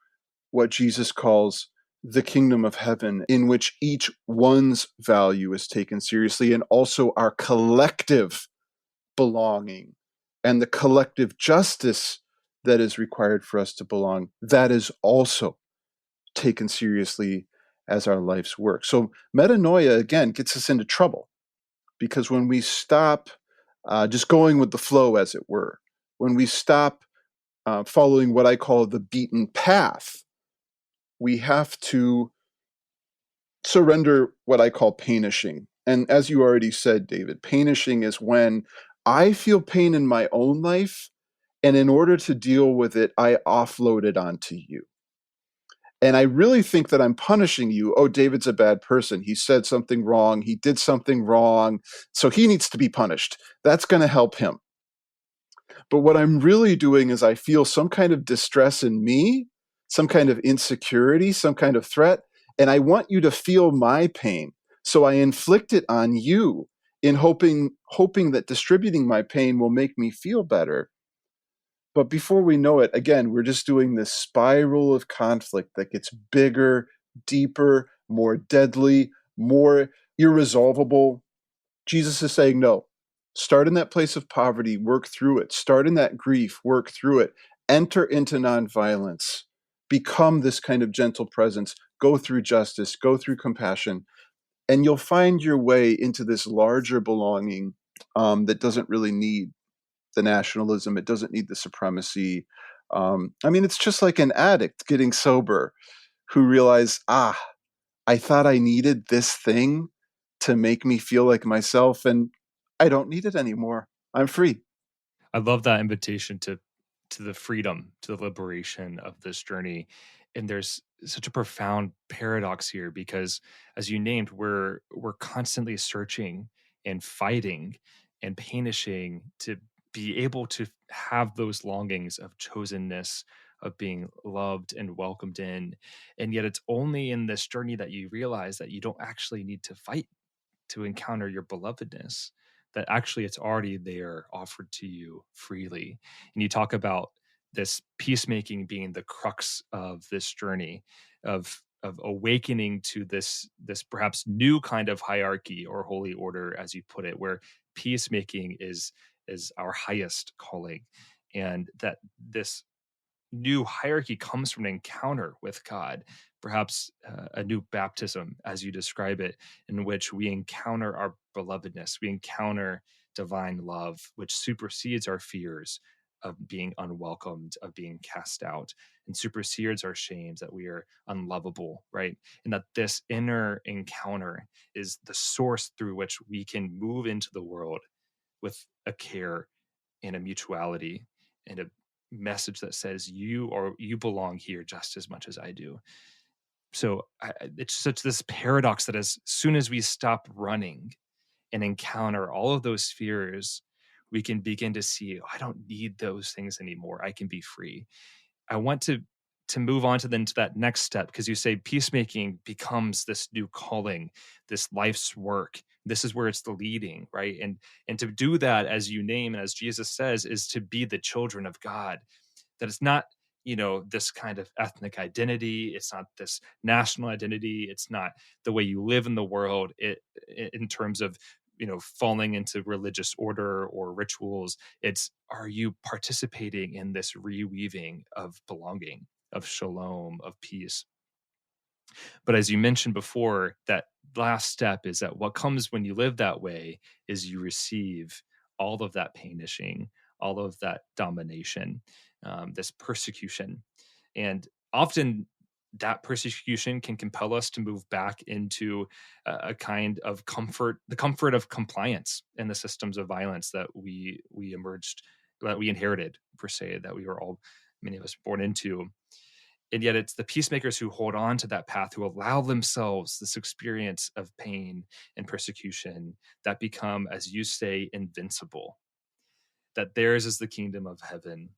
what Jesus calls the kingdom of heaven, in which each one's value is taken seriously, and also our collective belonging and the collective justice that is required for us to belong, that is also taken seriously as our life's work. So metanoia, again, gets us into trouble, because when we stop just going with the flow, as it were, when we stop following what I call the beaten path, we have to surrender what I call painishing. And as you already said, David, painishing is when I feel pain in my own life, and in order to deal with it, I offload it onto you. And I really think that I'm punishing you. Oh, David's a bad person. He said something wrong. He did something wrong. So he needs to be punished. That's going to help him. But what I'm really doing is I feel some kind of distress in me, some kind of insecurity, some kind of threat, and I want you to feel my pain. So I inflict it on you in hoping that distributing my pain will make me feel better. But before we know it, again, we're just doing this spiral of conflict that gets bigger, deeper, more deadly, more irresolvable. Jesus is saying, no, start in that place of poverty, work through it. Start in that grief, work through it. Enter into nonviolence. Become this kind of gentle presence. Go through justice, go through compassion, and you'll find your way into this larger belonging that doesn't really need the nationalism. It doesn't need the supremacy. I mean, it's just like an addict getting sober who realized, I thought I needed this thing to make me feel like myself, and I don't need it anymore. I'm free. I love that invitation to the freedom, to the liberation of this journey. And there's such a profound paradox here because, as you named, we're constantly searching and fighting and punishing to be able to have those longings of chosenness, of being loved and welcomed in. And yet it's only in this journey that you realize that you don't actually need to fight to encounter your belovedness, that actually it's already there offered to you freely. And you talk about this peacemaking being the crux of this journey of awakening to this perhaps new kind of hierarchy or holy order, as you put it, where peacemaking is our highest calling, and that this new hierarchy comes from an encounter with God, perhaps a new baptism, as you describe it, in which we encounter our belovedness, we encounter divine love, which supersedes our fears of being unwelcomed, of being cast out, and supersedes our shames that we are unlovable, right? And that this inner encounter is the source through which we can move into the world with a care and a mutuality and a message that says you belong here just as much as I do. So it's such this paradox that as soon as we stop running and encounter all of those fears, we can begin to see, oh, I don't need those things anymore. I can be free. I want to move on to then to that next step, because you say peacemaking becomes this new calling, this life's work. This is where it's the leading, right? And to do that, as you name and as Jesus says, is to be the children of God. That it's not, this kind of ethnic identity. It's not this national identity. It's not the way you live in the world. In terms of falling into religious order or rituals. It's, are you participating in this reweaving of belonging, of shalom, of peace? But as you mentioned before, that last step is that what comes when you live that way is you receive all of that punishing, all of that domination, this persecution. And often that persecution can compel us to move back into a kind of comfort, the comfort of compliance in the systems of violence that we emerged, that we inherited, per se, that we were all, many of us, born into. And yet it's the peacemakers who hold on to that path, who allow themselves this experience of pain and persecution, that become, as you say, invincible, that theirs is the kingdom of heaven.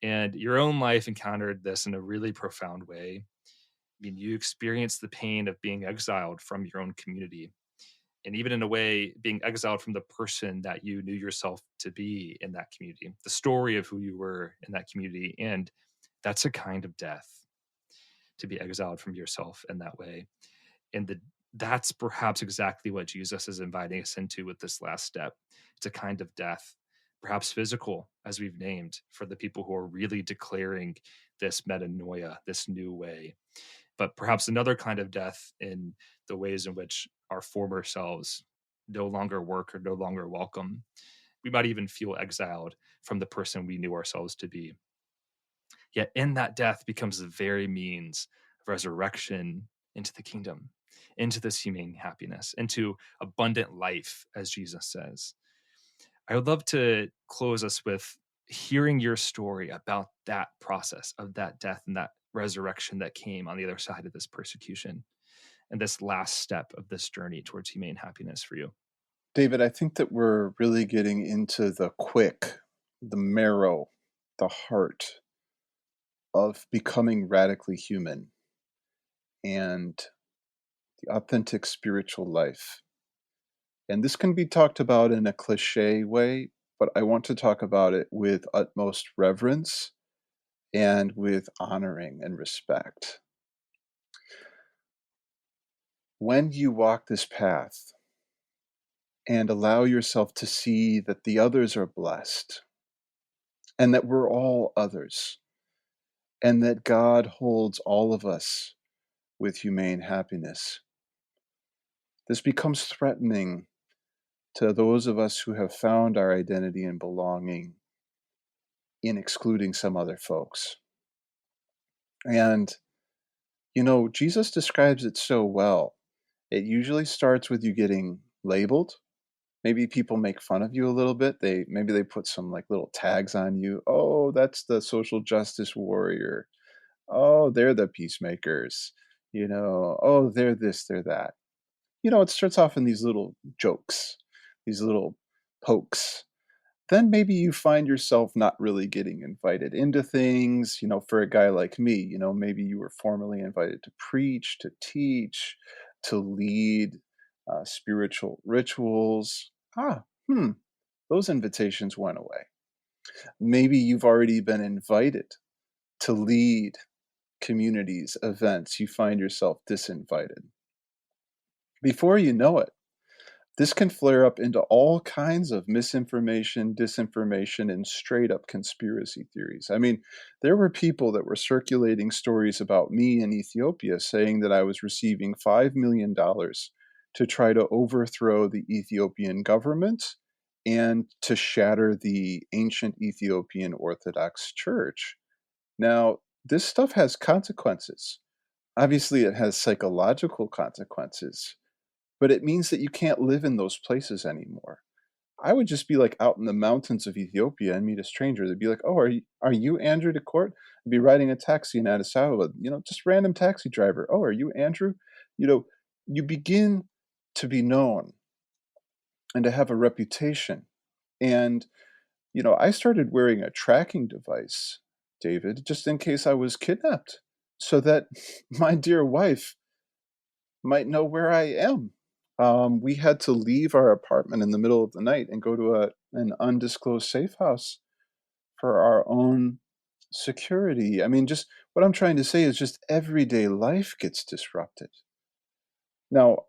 And your own life encountered this in a really profound way. I mean, you experienced the pain of being exiled from your own community, and even in a way, being exiled from the person that you knew yourself to be in that community, the story of who you were in that community. And that's a kind of death, to be exiled from yourself in that way. And that's perhaps exactly what Jesus is inviting us into with this last step. It's a kind of death, perhaps physical, as we've named, for the people who are really declaring this metanoia, this new way. But perhaps another kind of death in the ways in which our former selves no longer work or no longer welcome. We might even feel exiled from the person we knew ourselves to be. Yet in that death becomes the very means of resurrection into the kingdom, into this humane happiness, into abundant life, as Jesus says. I would love to close us with hearing your story about that process of that death and that resurrection that came on the other side of this persecution, and this last step of this journey towards humane happiness for you. David, I think that we're really getting into the quick, the marrow, the heart of becoming radically human and the authentic spiritual life. And this can be talked about in a cliche way, but I want to talk about it with utmost reverence and with honoring and respect. When you walk this path and allow yourself to see that the others are blessed and that we're all others and that God holds all of us with humane happiness, this becomes threatening to those of us who have found our identity and belonging in excluding some other folks. And, Jesus describes it so well. It usually starts with you getting labeled. Maybe people make fun of you a little bit. Maybe they put some like little tags on you. Oh, that's the social justice warrior. Oh, they're the peacemakers. Oh, they're this, they're that. It starts off in these little jokes, these little pokes. Then maybe you find yourself not really getting invited into things. For a guy like me, maybe you were formally invited to preach, to teach, to lead spiritual rituals. Those invitations went away. Maybe you've already been invited to lead communities, events. You find yourself disinvited. Before you know it, this can flare up into all kinds of misinformation, disinformation, and straight up conspiracy theories. I mean, there were people that were circulating stories about me in Ethiopia saying that I was receiving $5 million to try to overthrow the Ethiopian government and to shatter the ancient Ethiopian Orthodox Church. Now, this stuff has consequences. Obviously, it has psychological consequences, but it means that you can't live in those places anymore. I would just be like out in the mountains of Ethiopia and meet a stranger. They'd be like, "Oh, are you Andrew DeCort?" I'd be riding a taxi in Addis Ababa, just random taxi driver. "Oh, are you Andrew?" You begin to be known and to have a reputation. And I started wearing a tracking device, David, just in case I was kidnapped, so that my dear wife might know where I am. We had to leave our apartment in the middle of the night and go to an undisclosed safe house for our own security. I mean, just what I'm trying to say is just everyday life gets disrupted. Now,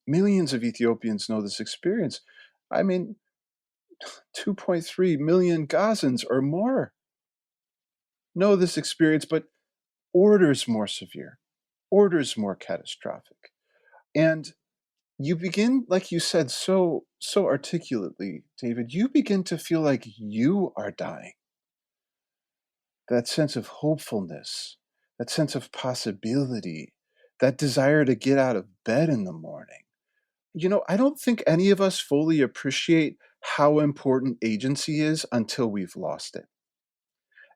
millions of Ethiopians know this experience. I mean, 2.3 million Gazans or more know this experience, but orders more severe, orders more catastrophic. And you begin, like you said so articulately, David, you begin to feel like you are dying. That sense of hopefulness, that sense of possibility, that desire to get out of bed in the morning. I don't think any of us fully appreciate how important agency is until we've lost it.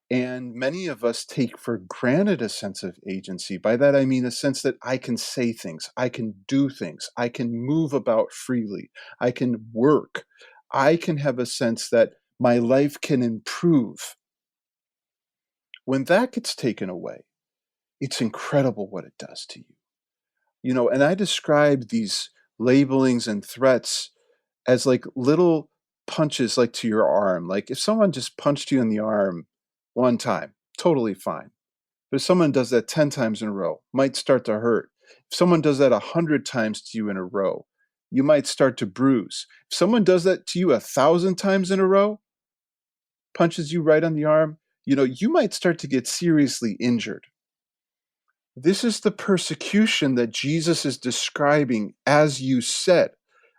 And many of us take for granted a sense of agency. By that, I mean a sense that I can say things, I can do things, I can move about freely, I can work, I can have a sense that my life can improve. When that gets taken away, it's incredible what it does to you. And I describe these labelings and threats as like little punches, like to your arm. Like if someone just punched you in the arm one time, totally fine. But if someone does that 10 times in a row, might start to hurt. If someone does that 100 times to you in a row, you might start to bruise. If someone does that to you 1,000 times in a row, punches you right on the arm, you might start to get seriously injured. This is the persecution that Jesus is describing, as you said,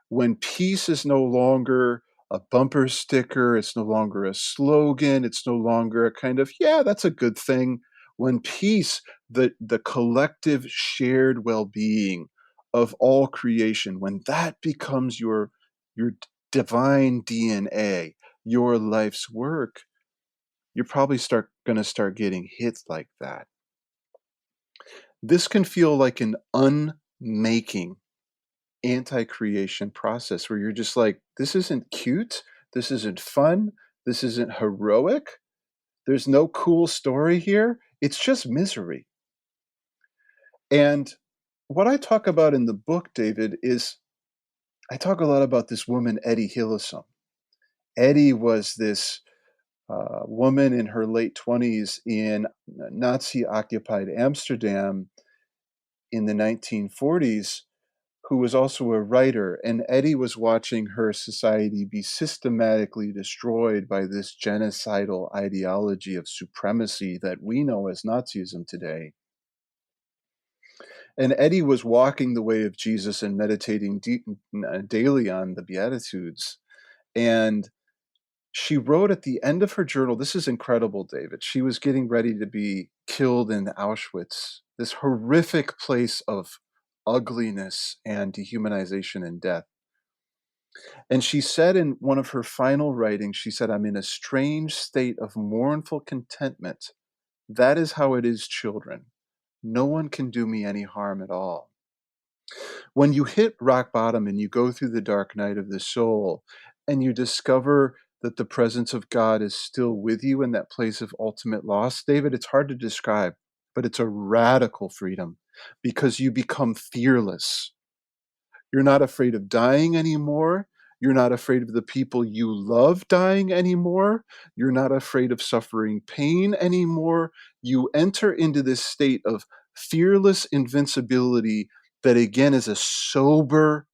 when peace is no longer a bumper sticker, it's no longer a slogan, it's no longer a kind of, yeah, that's a good thing. When peace, the collective shared well-being of all creation, when that becomes your divine DNA, your life's work, you're probably going to start getting hit like that. This can feel like an unmaking anti-creation process where you're just like, this isn't cute, this isn't fun, this isn't heroic, There's no cool story here. It's just misery. And what I talk about in the book, David, is I talk a lot about this woman, Etty Hillesum. Etty was this woman in her late 20s in Nazi-occupied Amsterdam in the 1940s, who was also a writer. And Etty was watching her society be systematically destroyed by this genocidal ideology of supremacy that we know as Nazism today. And Etty was walking the way of Jesus and meditating daily on the Beatitudes. And she wrote at the end of her journal, this is incredible, David. She was getting ready to be killed in Auschwitz, this horrific place of ugliness and dehumanization and death. And she said in one of her final writings, she said, "I'm in a strange state of mournful contentment. That is how it is, children. No one can do me any harm at all." When you hit rock bottom and you go through the dark night of the soul and you discover that the presence of God is still with you in that place of ultimate loss, David, it's hard to describe, but it's a radical freedom because you become fearless. You're not afraid of dying anymore. You're not afraid of the people you love dying anymore. You're not afraid of suffering pain anymore. You enter into this state of fearless invincibility that, again, is a sober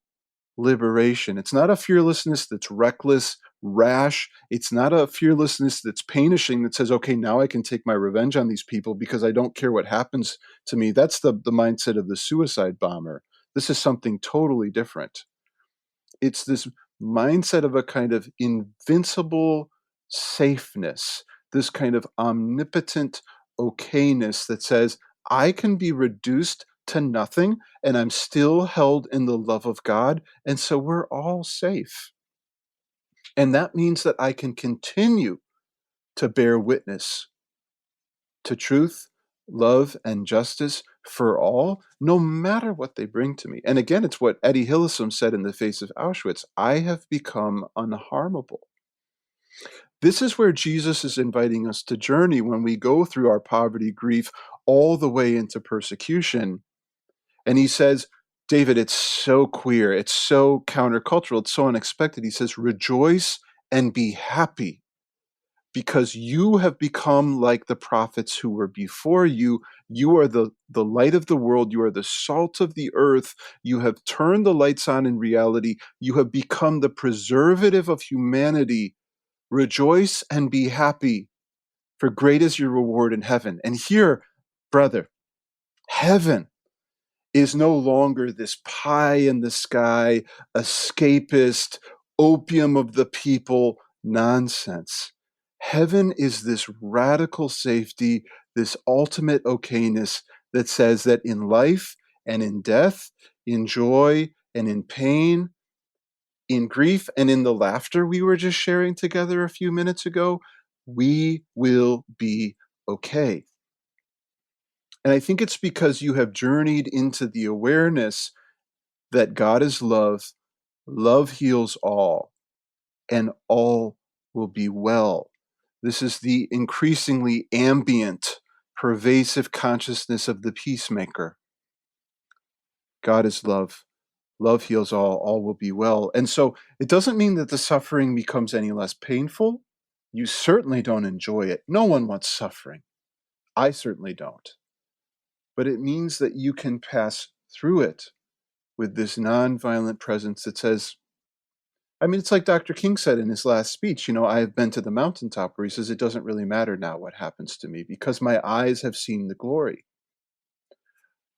liberation. It's not a fearlessness that's reckless, rash. It's not a fearlessness that's punishing that says, okay, now I can take my revenge on these people because I don't care what happens to me. That's the mindset of the suicide bomber. This is something totally different. It's this mindset of a kind of invincible safeness, this kind of omnipotent okayness that says, I can be reduced to nothing and I'm still held in the love of God. And so we're all safe. And that means that I can continue to bear witness to truth, love, and justice for all, no matter what they bring to me. And again, it's what Etty Hillesum said in the face of Auschwitz: I have become unharmable. This is where Jesus is inviting us to journey when we go through our poverty, grief, all the way into persecution. And he says, David, it's so queer, it's so countercultural, it's so unexpected. He says, rejoice and be happy, because you have become like the prophets who were before you. You are the light of the world. You are the salt of the earth. You have turned the lights on in reality. You have become the preservative of humanity. Rejoice and be happy, for great is your reward in heaven. And here, brother, heaven is no longer this pie in the sky, escapist, opium of the people nonsense. Heaven is this radical safety, this ultimate okayness that says that in life and in death, in joy and in pain, in grief and in the laughter we were just sharing together a few minutes ago, we will be okay. And I think it's because you have journeyed into the awareness that God is love, love heals all, and all will be well. This is the increasingly ambient, pervasive consciousness of the peacemaker. God is love. Love heals all will be well. And so it doesn't mean that the suffering becomes any less painful. You certainly don't enjoy it. No one wants suffering. I certainly don't. But it means that you can pass through it with this nonviolent presence that says, I mean, it's like Dr. King said in his last speech, I have been to the mountaintop, where he says, it doesn't really matter now what happens to me because my eyes have seen the glory.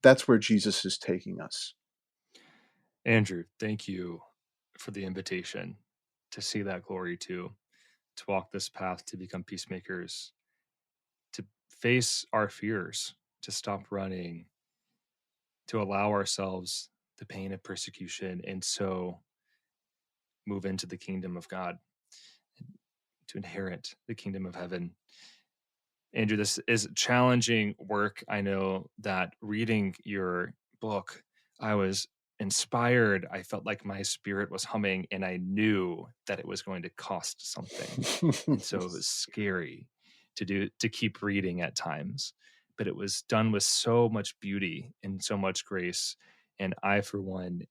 That's where Jesus is taking us. Andrew, thank you for the invitation to see that glory too, to walk this path, to become peacemakers, to face our fears, to stop running, to allow ourselves the pain of persecution, and so move into the kingdom of God, to inherit the kingdom of heaven. Andrew, this is challenging work. I know that reading your book, I was inspired. I felt like my spirit was humming, and I knew that it was going to cost something. And so it was scary. to keep reading at times. But it was done with so much beauty and so much grace. And I, for one,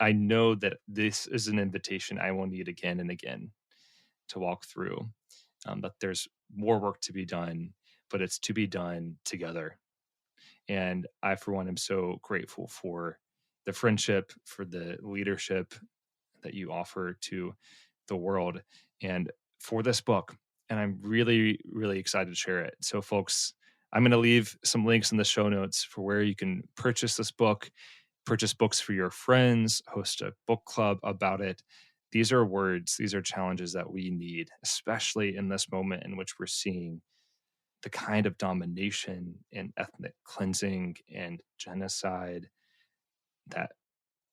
I know that this is an invitation I will need again and again to walk through. That there's more work to be done, but it's to be done together. And I, for one, am so grateful for the friendship, for the leadership that you offer to the world, and for this book. And I'm really, really excited to share it. So, folks, I'm going to leave some links in the show notes for where you can purchase this book, purchase books for your friends, host a book club about it. These are words, these are challenges that we need, especially in this moment in which we're seeing the kind of domination and ethnic cleansing and genocide that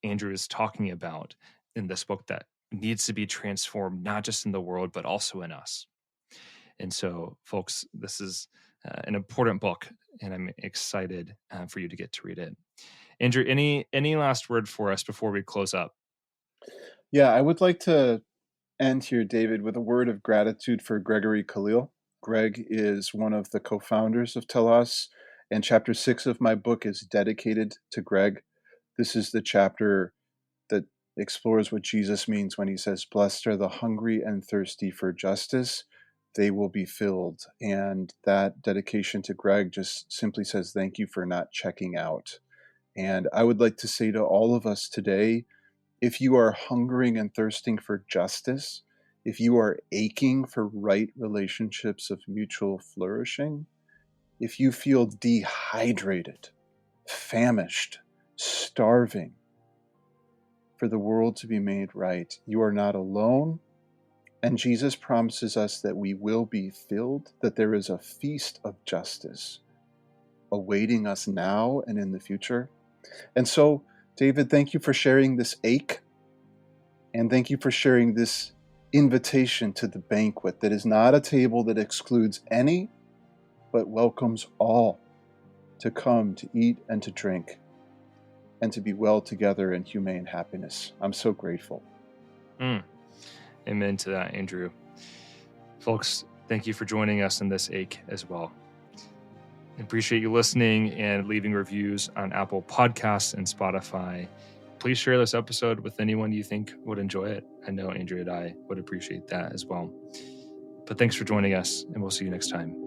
Andrew is talking about in this book that needs to be transformed, not just in the world, but also in us. And so, folks, this is an important book, and I'm excited for you to get to read it. Andrew, any last word for us before we close up? Yeah, I would like to end here, David, with a word of gratitude for Gregory Khalil. Greg is one of the co-founders of Telos, and chapter 6 of my book is dedicated to Greg. This is the chapter that explores what Jesus means when he says, "Blessed are the hungry and thirsty for justice, they will be filled." And that dedication to Greg just simply says, thank you for not checking out. And I would like to say to all of us today, if you are hungering and thirsting for justice, if you are aching for right relationships of mutual flourishing, if you feel dehydrated, famished, starving for the world to be made right, you are not alone. And Jesus promises us that we will be filled, that there is a feast of justice awaiting us now and in the future. And so, David, thank you for sharing this ache. And thank you for sharing this invitation to the banquet that is not a table that excludes any, but welcomes all to come to eat and to drink and to be well together in humane happiness. I'm so grateful. Amen to that, Andrew. Folks, thank you for joining us in this ache as well. I appreciate you listening and leaving reviews on Apple Podcasts and Spotify. Please share this episode with anyone you think would enjoy it. I know Andrew and I would appreciate that as well. But thanks for joining us, and we'll see you next time.